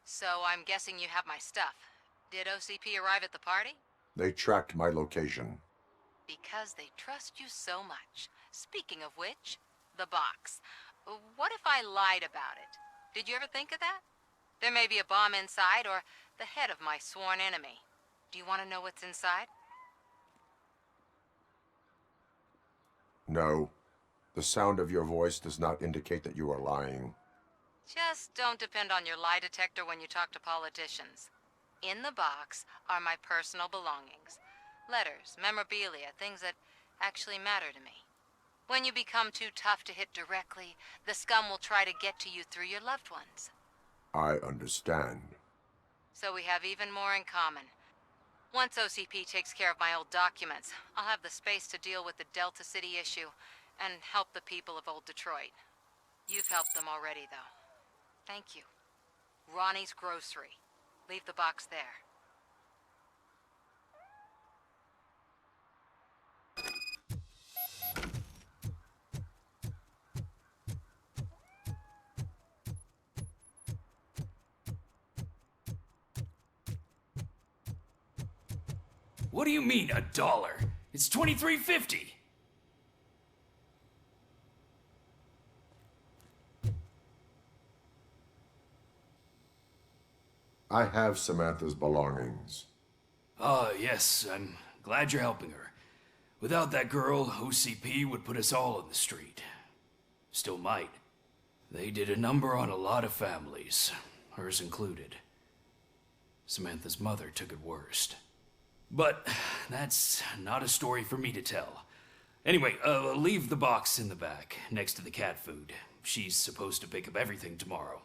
S12: So I'm guessing you have my stuff. Did OCP arrive at the party?
S6: They tracked my location.
S12: Because they trust you so much. Speaking of which, the box. What if I lied about it? Did you ever think of that? There may be a bomb inside or the head of my sworn enemy. Do you want to know what's inside?
S6: No. The sound of your voice does not indicate that you are lying.
S12: Just don't depend on your lie detector when you talk to politicians. In the box are my personal belongings. Letters, memorabilia, things that actually matter to me. When you become too tough to hit directly, the scum will try to get to you through your loved ones.
S6: I understand.
S12: So we have even more in common. Once OCP takes care of my old documents, I'll have the space to deal with the Delta City issue and help the people of Old Detroit. You've helped them already, though. Thank you. Ronnie's Grocery. Leave the box there.
S1: What do you mean, $1? It's $23.50.
S6: I have Samantha's belongings.
S1: Ah, yes, I'm glad you're helping her. Without that girl, OCP would put us all in the street. Still might. They did a number on a lot of families, hers included. Samantha's mother took it worst. But that's not a story for me to tell. Anyway, leave the box in the back, next to the cat food. She's supposed to pick up everything tomorrow.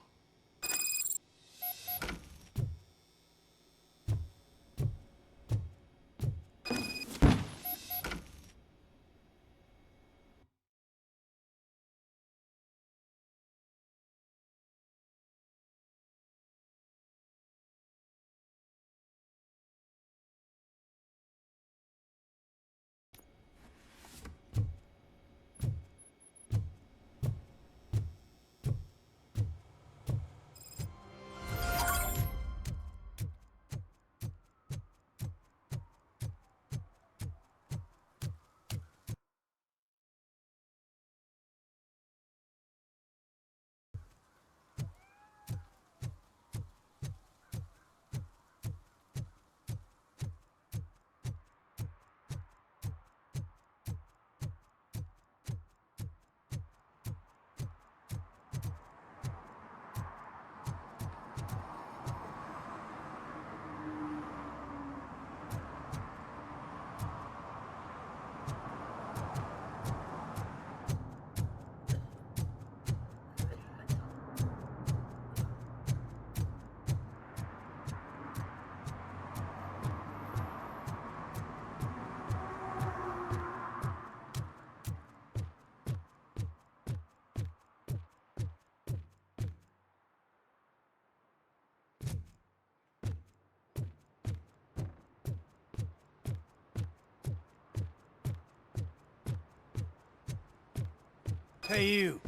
S9: Hey, you.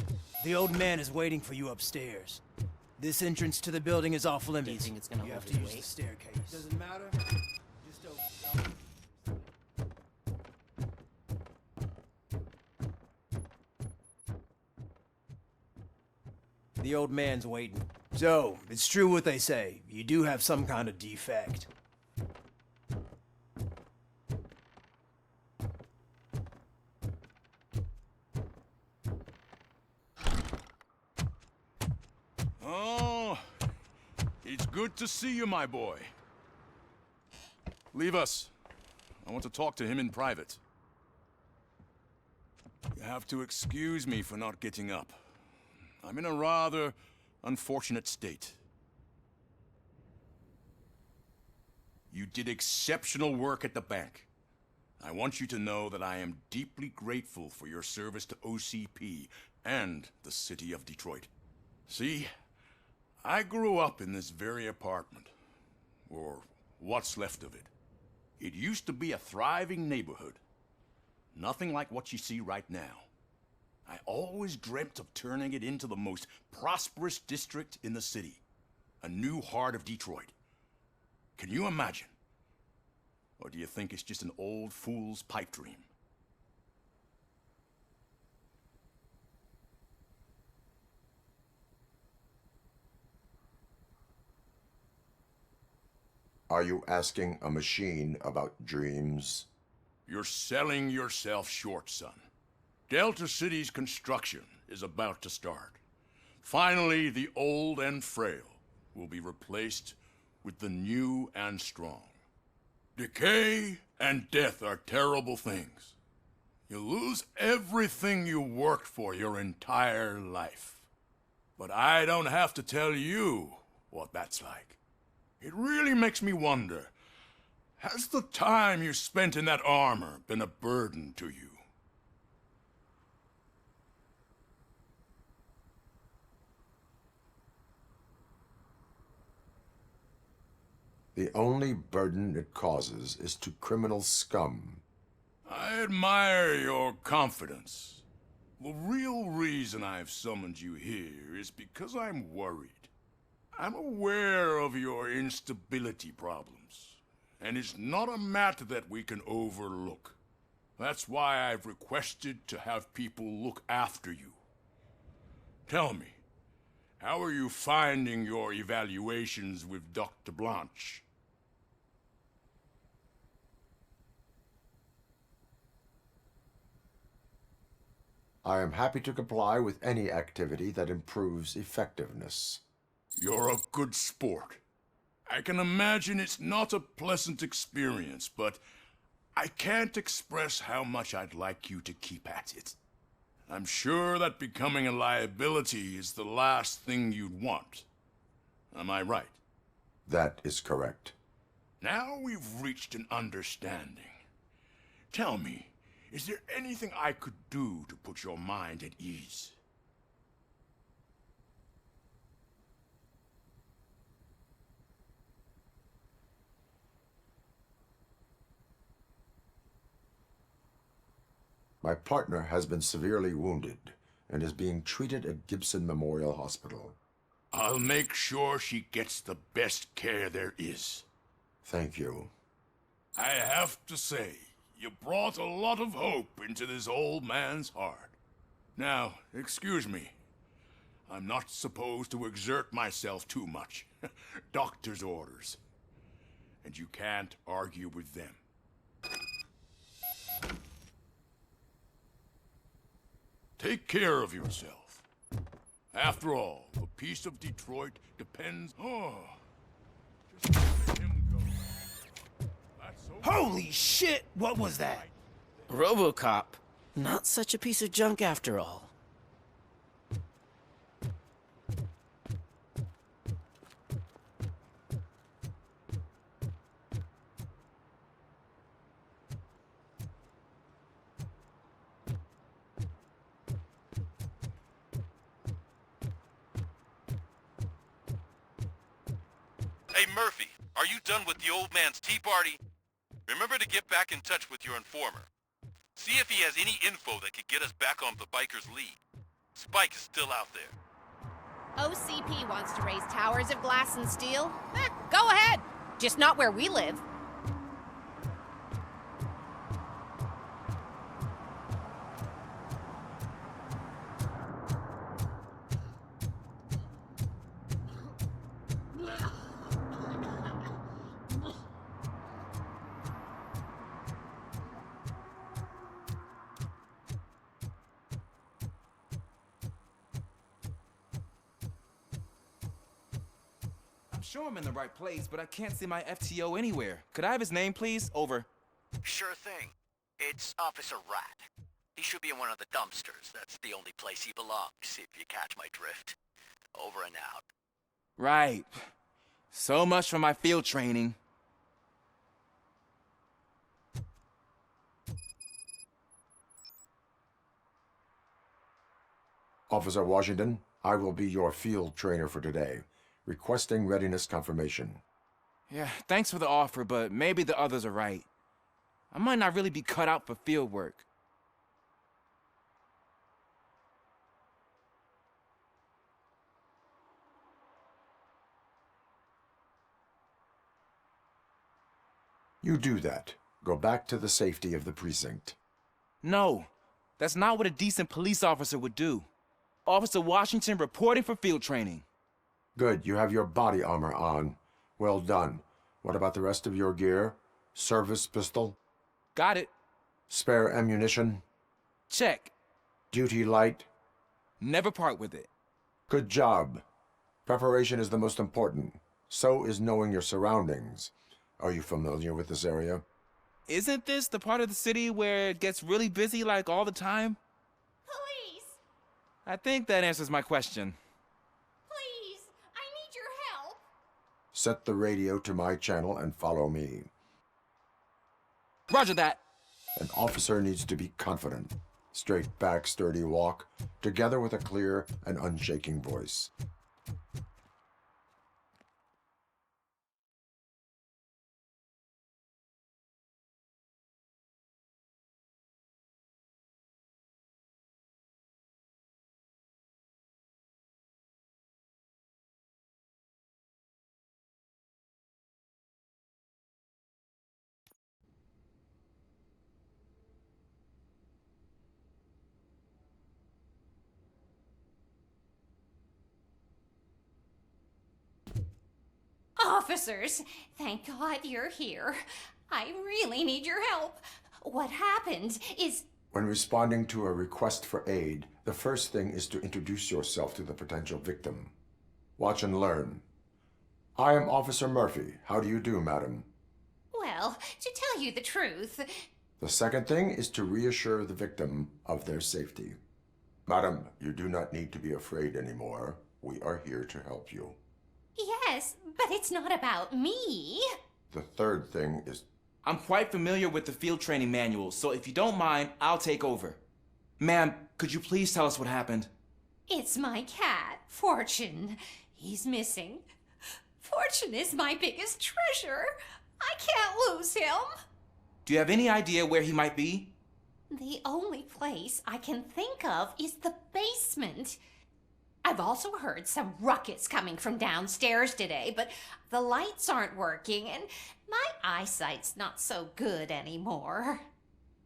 S9: The old man is waiting for you upstairs. This entrance to the building is off limits.
S2: Do you think it's gonna
S9: You have
S2: hold
S9: to
S2: his
S9: use the
S2: weight?
S9: staircase. Doesn't matter. Just open. The old man's waiting. So, it's true what they say. You do have some kind of defect.
S14: Oh, it's good to see you, my boy. Leave us. I want to talk to him in private. You have to excuse me for not getting up. I'm in a rather unfortunate state. You did exceptional work at the bank. I want you to know that I am deeply grateful for your service to OCP and the city of Detroit. See, I grew up in this very apartment, or what's left of it. It used to be a thriving neighborhood. Nothing like what you see right now. I always dreamt of turning it into the most prosperous district in the city. A new heart of Detroit. Can you imagine? Or do you think it's just an old fool's pipe dream?
S6: Are you asking a machine about dreams?
S14: You're selling yourself short, son. Delta City's construction is about to start. Finally, the old and frail will be replaced with the new and strong. Decay and death are terrible things. You lose everything you worked for your entire life. But I don't have to tell you what that's like. It really makes me wonder, has the time you spent in that armor been a burden to you?
S6: The only burden it causes is to criminal scum.
S14: I admire your confidence. The real reason I've summoned you here is because I'm worried. I'm aware of your instability problems, and it's not a matter that we can overlook. That's why I've requested to have people look after you. Tell me, how are you finding your evaluations with Dr. Blanche?
S6: I am happy to comply with any activity that improves effectiveness.
S14: You're a good sport. I can imagine it's not a pleasant experience, but I can't express how much I'd like you to keep at it. I'm sure that becoming a liability is the last thing you'd want. Am I right?
S6: That is correct.
S14: Now we've reached an understanding. Tell me, is there anything I could do to put your mind at ease?
S6: My partner has been severely wounded and is being treated at Gibson Memorial Hospital.
S14: I'll make sure she gets the best care there is.
S6: Thank you.
S14: I have to say, you brought a lot of hope into this old man's heart. Now, excuse me. I'm not supposed to exert myself too much. Doctor's orders. And you can't argue with them. Take care of yourself. After all, the peace of Detroit depends... Oh, just let him go. That's okay.
S9: Holy shit! What was that?
S2: ROBOCOP. Not such a piece of junk after all.
S3: Hey, Murphy, are you done with the old man's tea party? Remember to get back in touch with your informer. See if he has any info that could get us back on the biker's lead. Spike is still out there.
S10: OCP wants to raise towers of glass and steel? Go ahead. Just not where we live.
S17: sure I'm in the right place, but I can't see my FTO anywhere. Could I have his name, please? Over.
S11: Sure thing. It's Officer Rat. He should be in one of the dumpsters. That's the only place he belongs, if you catch my drift. Over and out.
S17: Right. So much for my field training.
S6: Officer Washington, I will be your field trainer for today. Requesting readiness confirmation.
S17: Yeah, thanks for the offer, but maybe the others are right. I might not really be cut out for field work.
S6: You do that. Go back to the safety of the precinct.
S17: No, that's not what a decent police officer would do. Officer Washington reporting for field training.
S6: Good, you have your body armor on. Well done. What about the rest of your gear? Service pistol?
S17: Got it.
S6: Spare ammunition?
S17: Check.
S6: Duty light?
S17: Never part with it.
S6: Good job. Preparation is the most important. So is knowing your surroundings. Are you familiar with this area?
S17: Isn't this the part of the city where it gets really busy like all the time?
S10: Police!
S17: I think that answers my question.
S10: Please! I need your help!
S6: Set the radio to my channel and follow me.
S17: Roger that.
S6: An officer needs to be confident. Straight back, sturdy walk, together with a clear and unshaking voice.
S10: Officers, thank God you're here. I really need your help. What happened is...
S6: When responding to a request for aid, the first thing is to introduce yourself to the potential victim. Watch and learn. I am Officer Murphy. How do you do, madam?
S10: Well, to tell you the truth...
S6: The second thing is to reassure the victim of their safety. Madam, you do not need to be afraid anymore. We are here to help you.
S10: Yes, but it's not about me.
S6: The third thing is...
S17: I'm quite familiar with the field training manual, so if you don't mind, I'll take over. Ma'am, could you please tell us what happened?
S10: It's my cat, Fortune. He's missing. Fortune is my biggest treasure. I can't lose him.
S17: Do you have any idea where he might be?
S10: The only place I can think of is the basement. I've also heard some ruckus coming from downstairs today, but the lights aren't working and my eyesight's not so good anymore.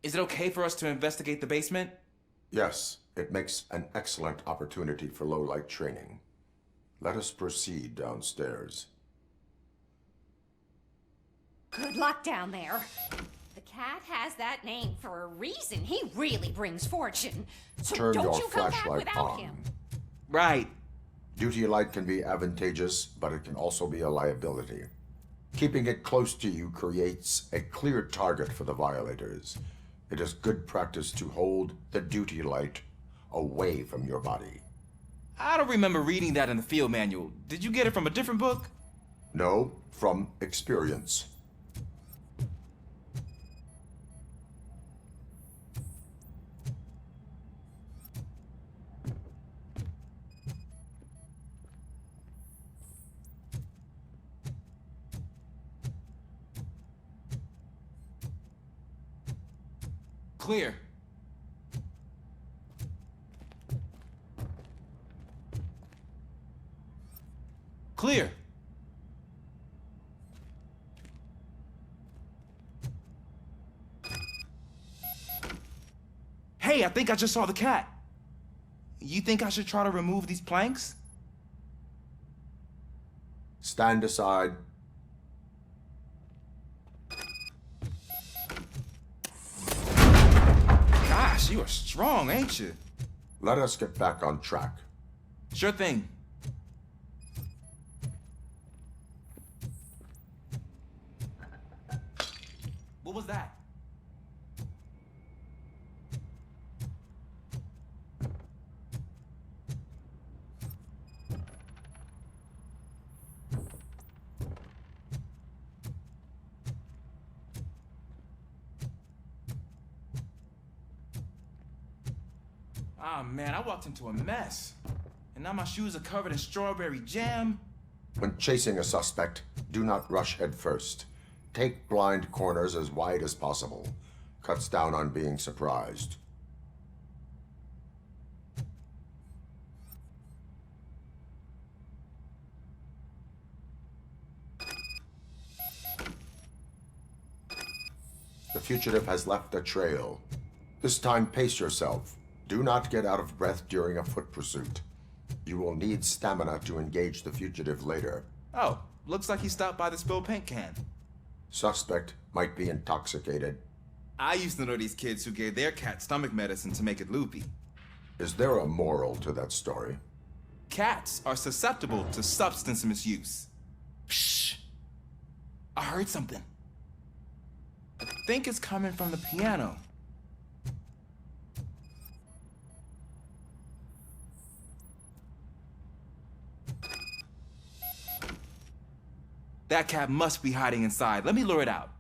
S17: Is it okay for us to investigate the basement?
S6: Yes, it makes an excellent opportunity for low-light training. Let us proceed downstairs.
S10: Good luck down there. The cat has that name for a reason. He really brings fortune. So
S6: Turn
S10: don't
S6: your
S10: you come back
S6: flashlight
S10: without
S6: on.
S10: him.
S17: Right.
S6: Duty light can be advantageous, but it can also be a liability. Keeping it close to you creates a clear target for the violators. It is good practice to hold the duty light away from your body.
S17: I don't remember reading that in the field manual. Did you get it from a different book?
S6: No, from experience.
S17: Clear. Clear. Hey, I think I just saw the cat. You think I should try to remove these planks?
S6: Stand aside.
S17: Gosh, you are strong, ain't you?
S6: Let us get back on track.
S17: Sure thing. Ah, man, I walked into a mess. And now my shoes are covered in strawberry jam.
S6: When chasing a suspect, do not rush head first. Take blind corners as wide as possible. Cuts down on being surprised. The fugitive has left a trail. This time, pace yourself. Do not get out of breath during a foot pursuit. You will need stamina to engage the fugitive later.
S17: Oh, looks like he stopped by the spilled paint can.
S6: Suspect might be intoxicated.
S5: I used to know these kids who gave their cat stomach medicine to make it loopy.
S6: Is there a moral to that story?
S17: Cats are susceptible to substance misuse. Shh! I heard something. I think it's coming from the piano. That cat must be hiding inside. Let me lure it out.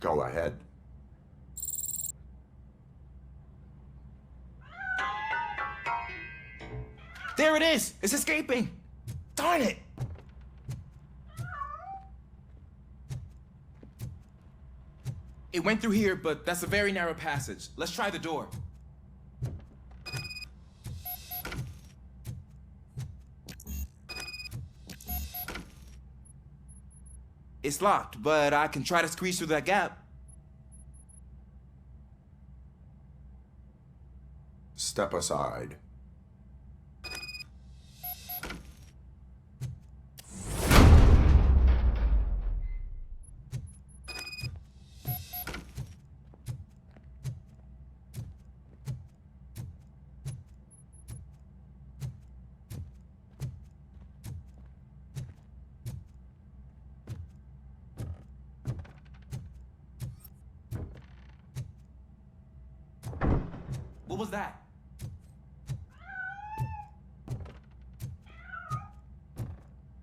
S6: Go ahead.
S17: There it is! It's escaping! Darn it! It went through here, but that's a very narrow passage. Let's try the door. It's locked, but I can try to squeeze through that gap.
S6: Step aside.
S17: What was that?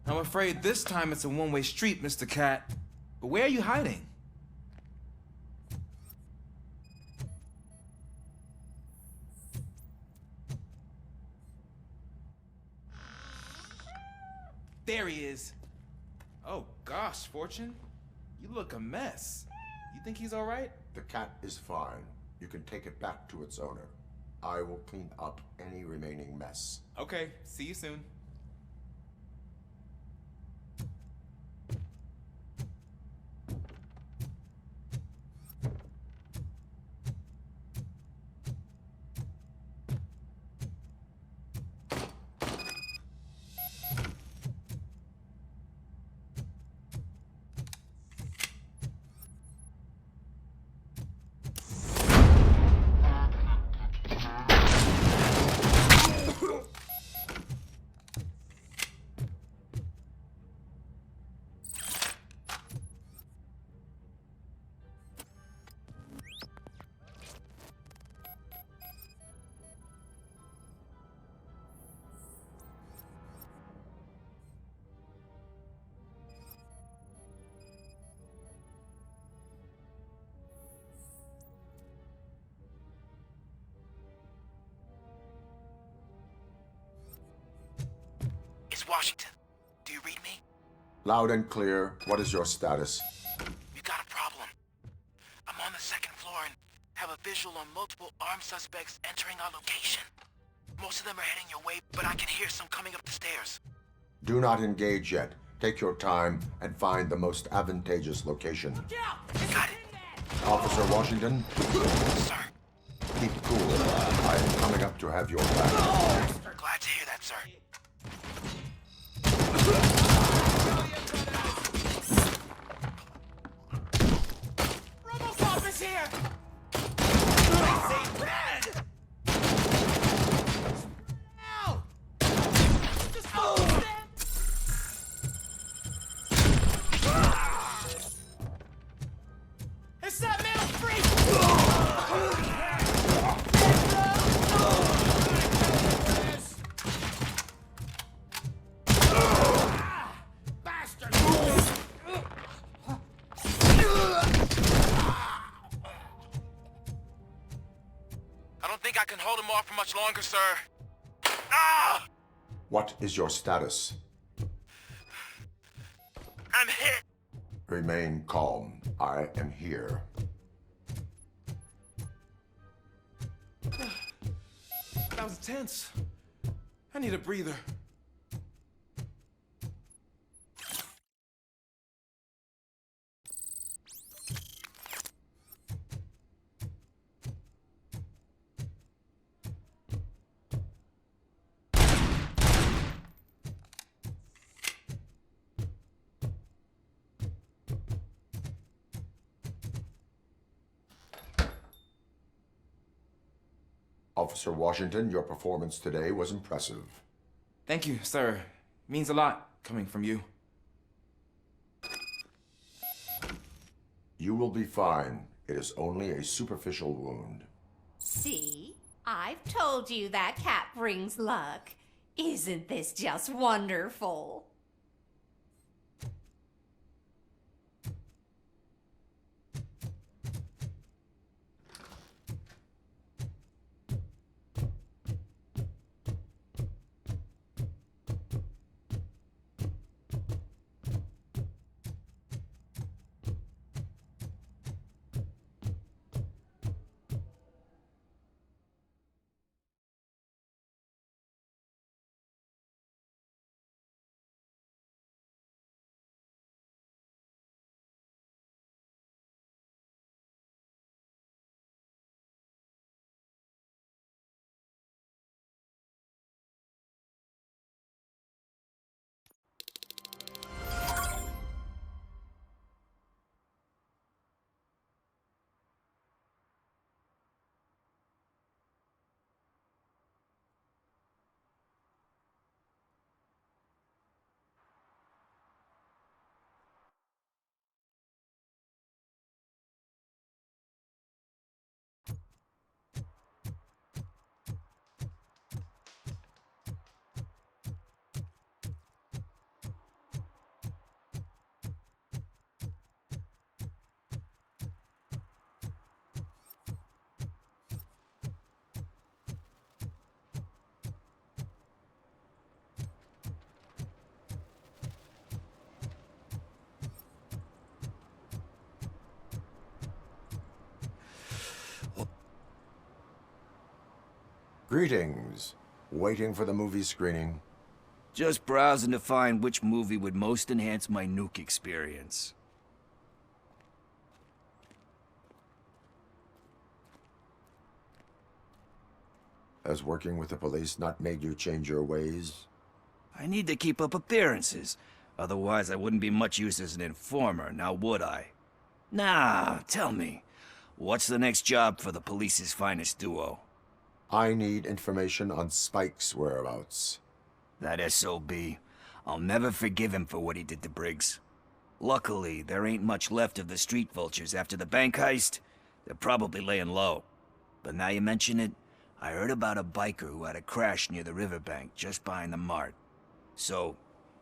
S17: I'm afraid this time it's a one-way street, Mr. Cat. But where are you hiding? There he is. Oh gosh, Fortune. You look a mess. You think he's all right?
S6: The cat is fine. You can take it back to its owner. I will clean up any remaining mess.
S17: Okay, see you soon.
S11: It's Washington. Do you read me?
S6: Loud and clear. What is your status?
S11: We got a problem. I'm on the second floor and have a visual on multiple armed suspects entering our location. Most of them are heading your way, but I can hear some coming up the stairs.
S6: Do not engage yet. Take your time and find the most advantageous location.
S11: Got it.
S6: Officer Washington?
S11: Sir.
S6: Keep cool. I am coming up to have your back.
S11: Glad to hear that, sir.
S2: ROBOCOP is here! I say red! Ow! Just hold them! It's that metal freak!
S11: I can hold him off for much longer, sir. Ah!
S6: What is your status?
S11: I'm hit.
S6: Remain calm. I am here.
S17: That was tense. I need a breather.
S6: Officer Washington, your performance today was impressive.
S17: Thank you, sir. Means a lot coming from you.
S6: You will be fine. It is only a superficial wound.
S10: See? I've told you that cat brings luck. Isn't this just wonderful?
S6: Greetings. Waiting for the movie screening.
S19: Just browsing to find which movie would most enhance my nuke experience.
S6: Has working with the police not made you change your ways?
S19: I need to keep up appearances. Otherwise, I wouldn't be much use as an informer, now would I? Nah, tell me. What's the next job for the police's finest duo?
S6: I need information on Spike's whereabouts.
S19: That SOB. I'll never forgive him for what he did to Briggs. Luckily, there ain't much left of the street vultures after the bank heist. They're probably laying low. But now you mention it, I heard about a biker who had a crash near the riverbank just behind the mart. So,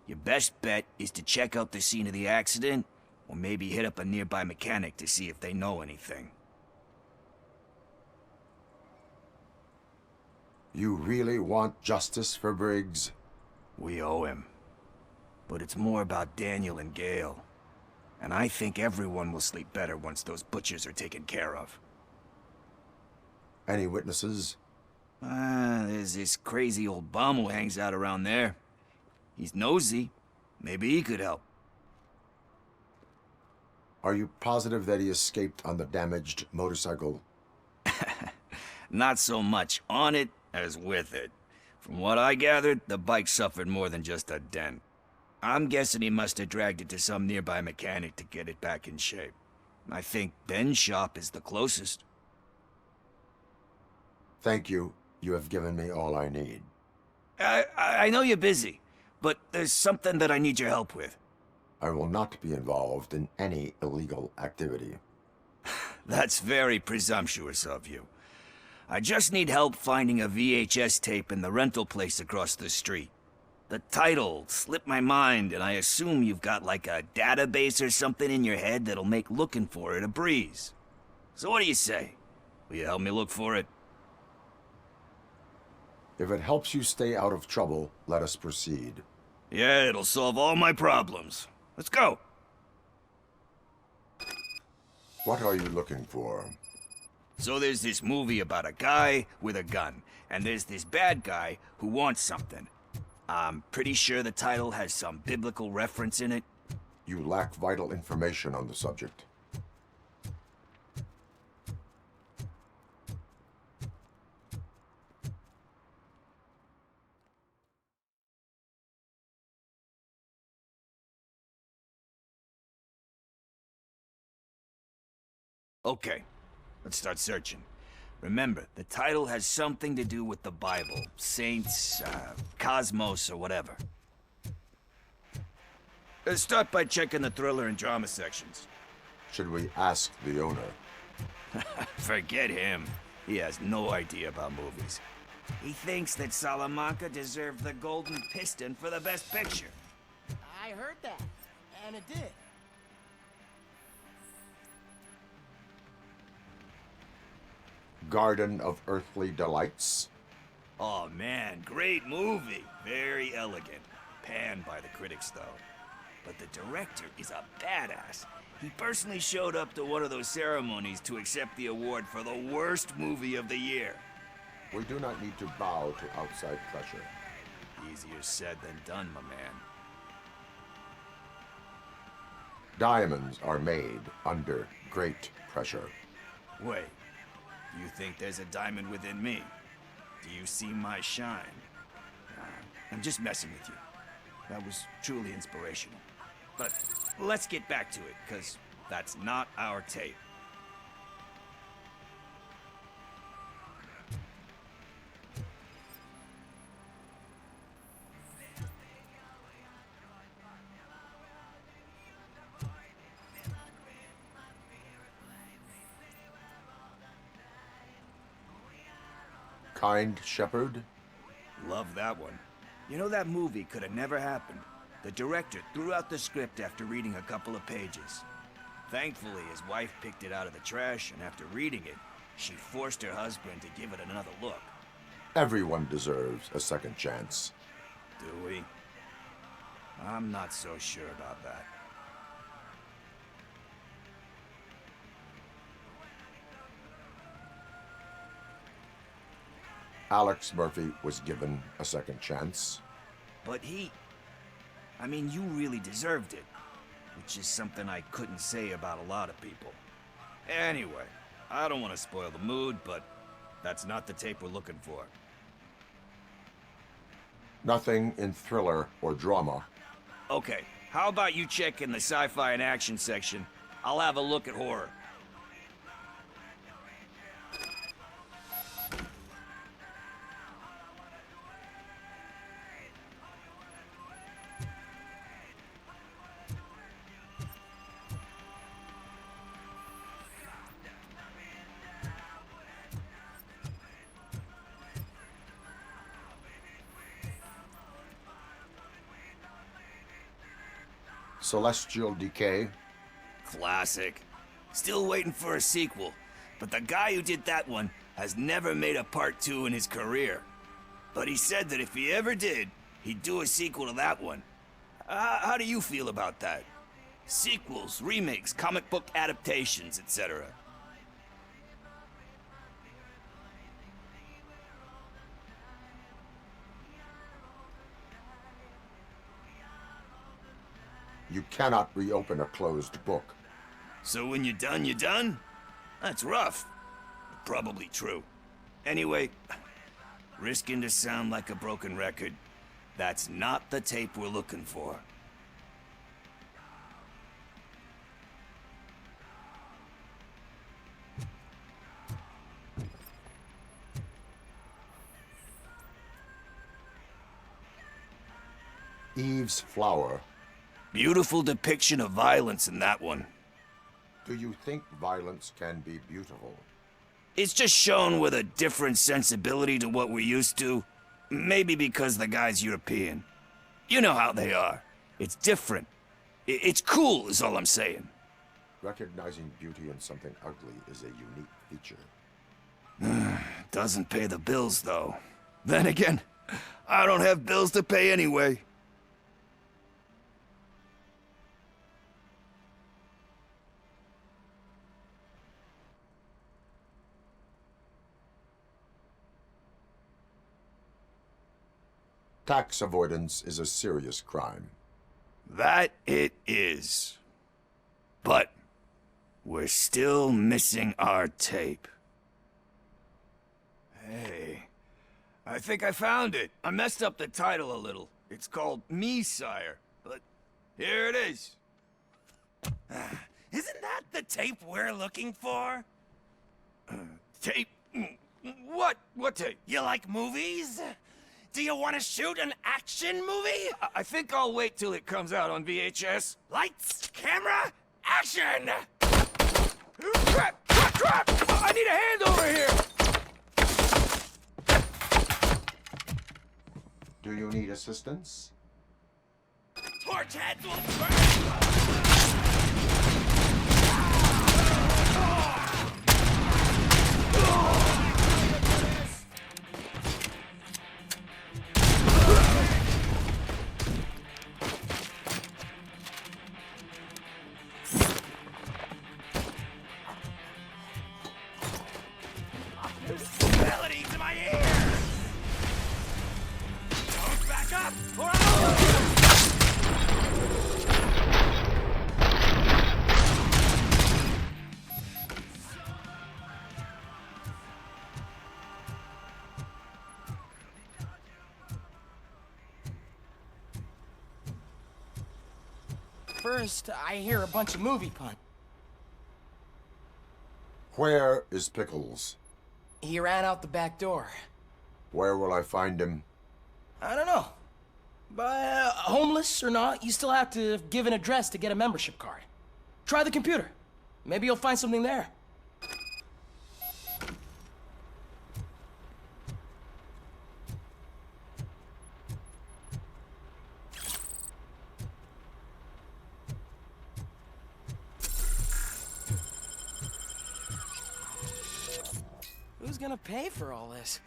S19: your best bet is to check out the scene of the accident, or maybe hit up a nearby mechanic to see if they know anything.
S6: You really want justice for Briggs?
S19: We owe him. But it's more about Daniel and Gale. And I think everyone will sleep better once those butchers are taken care of.
S6: Any witnesses?
S19: There's this crazy old bum who hangs out around there. He's nosy. Maybe he could help.
S6: Are you positive that he escaped on the damaged motorcycle?
S19: Not so much on it as with it. From what I gathered, the bike suffered more than just a dent. I'm guessing he must have dragged it to some nearby mechanic to get it back in shape. I think Ben's shop is the closest.
S6: Thank you. You have given me all I need.
S19: I know you're busy, but there's something that I need your help with.
S6: I will not be involved in any illegal activity.
S19: That's very presumptuous of you. I just need help finding a VHS tape in the rental place across the street. The title slipped my mind, and I assume you've got like a database or something in your head that'll make looking for it a breeze. So what do you say? Will you help me look for it?
S6: If it helps you stay out of trouble, let us proceed.
S19: Yeah, it'll solve all my problems. Let's go.
S6: What are you looking for?
S19: So there's this movie about a guy with a gun, and there's this bad guy who wants something. I'm pretty sure the title has some biblical reference in it.
S6: You lack vital information on the subject.
S19: Okay, let's start searching. Remember, the title has something to do with the Bible, saints, cosmos, or whatever. Let's start by checking the thriller and drama sections.
S6: Should we ask the owner?
S19: Forget him. He has no idea about movies. He thinks that Salamanca deserved the Golden Piston for the Best Picture.
S9: I heard that, and it did.
S6: Garden of Earthly Delights?
S19: Oh man, great movie. Very elegant. Panned by the critics, though. But the director is a badass. He personally showed up to one of those ceremonies to accept the award for the worst movie of the year.
S6: We do not need to bow to outside pressure.
S19: Easier said than done, my man.
S6: Diamonds are made under great pressure.
S19: Wait, you think there's a diamond within me? Do you see my shine? I'm just messing with you. That was truly inspirational. But let's get back to it, because that's not our tape.
S6: Kind Shepherd?
S19: Love that one. You know, that movie could have never happened. The director threw out the script after reading a couple of pages. Thankfully, his wife picked it out of the trash, and after reading it, she forced her husband to give it another look.
S6: Everyone deserves a second chance.
S19: Do we? I'm not so sure about that.
S6: Alex Murphy was given a second chance.
S19: But I mean, you really deserved it. Which is something I couldn't say about a lot of people. Anyway, I don't want to spoil the mood, but that's not the tape we're looking for.
S6: Nothing in thriller or drama.
S19: Okay, how about you check in the sci-fi and action section? I'll have a look at horror.
S6: Celestial Decay?
S19: Classic. Still waiting for a sequel, but the guy who did that one has never made a part 2 in his career. But he said that if he ever did, he'd do a sequel to that one. How do you feel about that? Sequels, remakes, comic book adaptations, etc.
S6: You cannot reopen a closed book.
S19: So when you're done, you're done? That's rough. Probably true. Anyway, risking to sound like a broken record, that's not the tape we're looking for.
S6: Eve's Flower.
S19: Beautiful depiction of violence in that one.
S6: Do you think violence can be beautiful?
S19: It's just shown with a different sensibility to what we're used to. Maybe because the guy's European. You know how they are. It's different. It's cool, is all I'm saying.
S6: Recognizing beauty in something ugly is a unique feature.
S19: Doesn't pay the bills, though. Then again, I don't have bills to pay anyway.
S6: Tax avoidance is a serious crime.
S19: That it is. But we're still missing our tape. Hey, I think I found it. I messed up the title a little. It's called Me, Sire, but here it is.
S18: Isn't that the tape we're looking for?
S19: Tape? What? What tape?
S18: You like movies? Do you want to shoot an action movie?
S19: I think I'll wait till it comes out on VHS.
S18: Lights, camera, action!
S19: Crap! Crap! Crap! I need a hand over here!
S6: Do you need assistance?
S18: Torch heads will burn! Melody to my ears! Don't back up, or I'll...
S9: First, I hear a bunch of movie pun.
S6: Where is Pickles?
S9: He ran out the back door.
S6: Where will I find him?
S9: I don't know. But homeless or not, you still have to give an address to get a membership card. Try the computer. Maybe you'll find something there. Who's gonna pay for all this?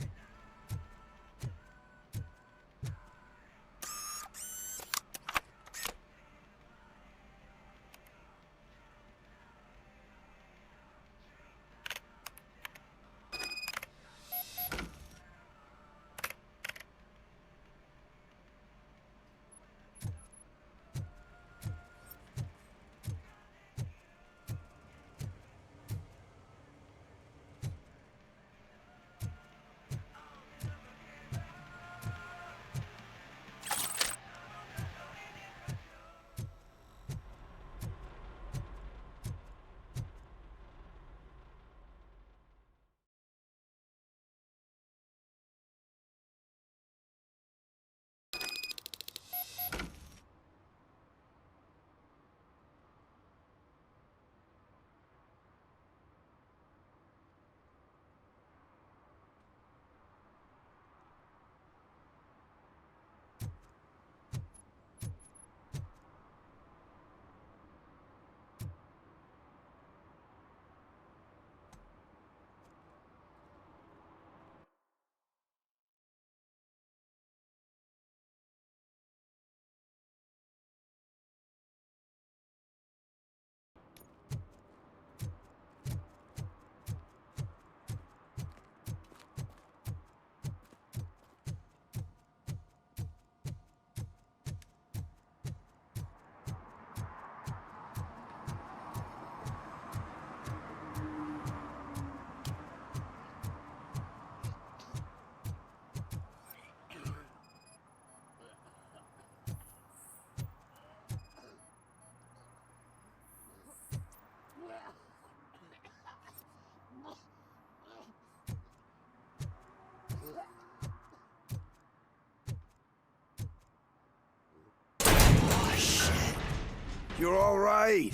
S19: You're all right.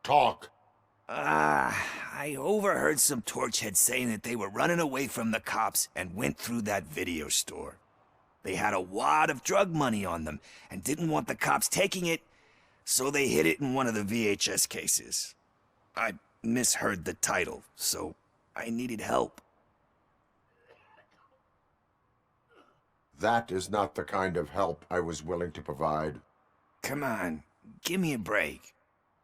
S6: Talk.
S19: I overheard some torchheads saying that they were running away from the cops and went through that video store. They had a wad of drug money on them and didn't want the cops taking it, so they hid it in one of the VHS cases. I misheard the title, so I needed help.
S6: That is not the kind of help I was willing to provide.
S19: Come on, give me a break.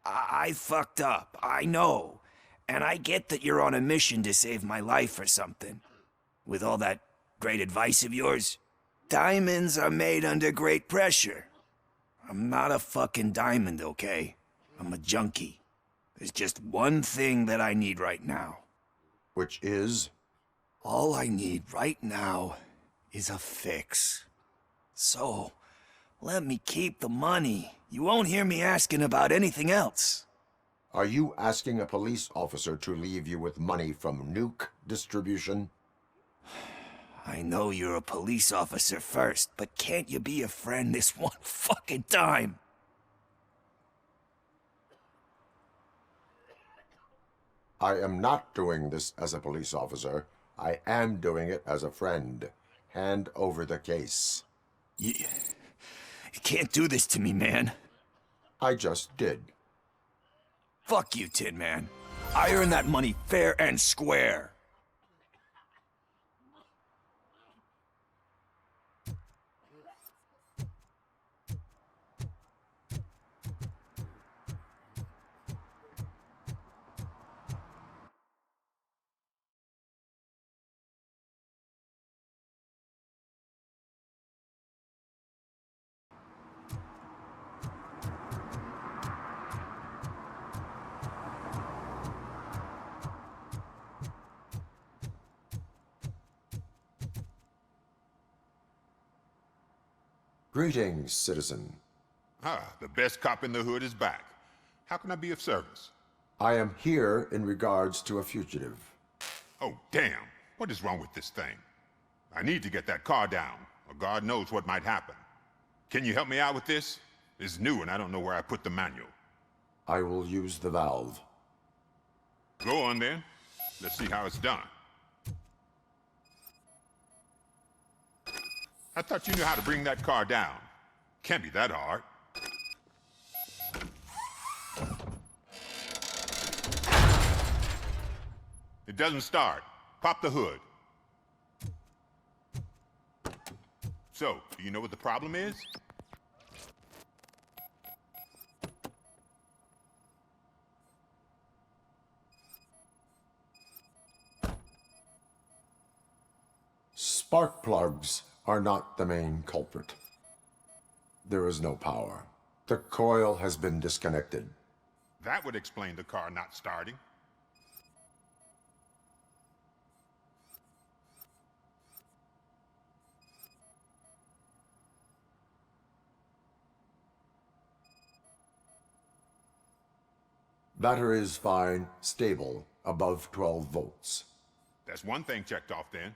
S19: I fucked up, I know. And I get that you're on a mission to save my life or something. With all that great advice of yours, diamonds are made under great pressure. I'm not a fucking diamond, okay? I'm a junkie. There's just one thing that I need right now.
S6: Which is?
S19: All I need right now is a fix. So, let me keep the money. You won't hear me asking about anything else.
S6: Are you asking a police officer to leave you with money from nuke distribution?
S19: I know you're a police officer first, but can't you be a friend this one fucking time?
S6: I am not doing this as a police officer. I am doing it as a friend. Hand over the case.
S19: You can't do this to me, man.
S6: I just did.
S19: Fuck you, Tin Man. I earned that money fair and square.
S6: Greetings, citizen.
S7: Ah, the best cop in the hood is back. How can I be of service?
S6: I am here in regards to a fugitive.
S7: Oh, damn. What is wrong with this thing? I need to get that car down, or God knows what might happen. Can you help me out with this? It's new and I don't know where I put the manual.
S6: I will use the valve.
S7: Go on then. Let's see how it's done. I thought you knew how to bring that car down. Can't be that hard. It doesn't start. Pop the hood. So, do you know what the problem is?
S6: Spark plugs are not the main culprit. There is no power. The coil has been disconnected.
S7: That would explain the car not starting.
S6: Battery is fine, stable, above 12 volts.
S7: That's one thing checked off then.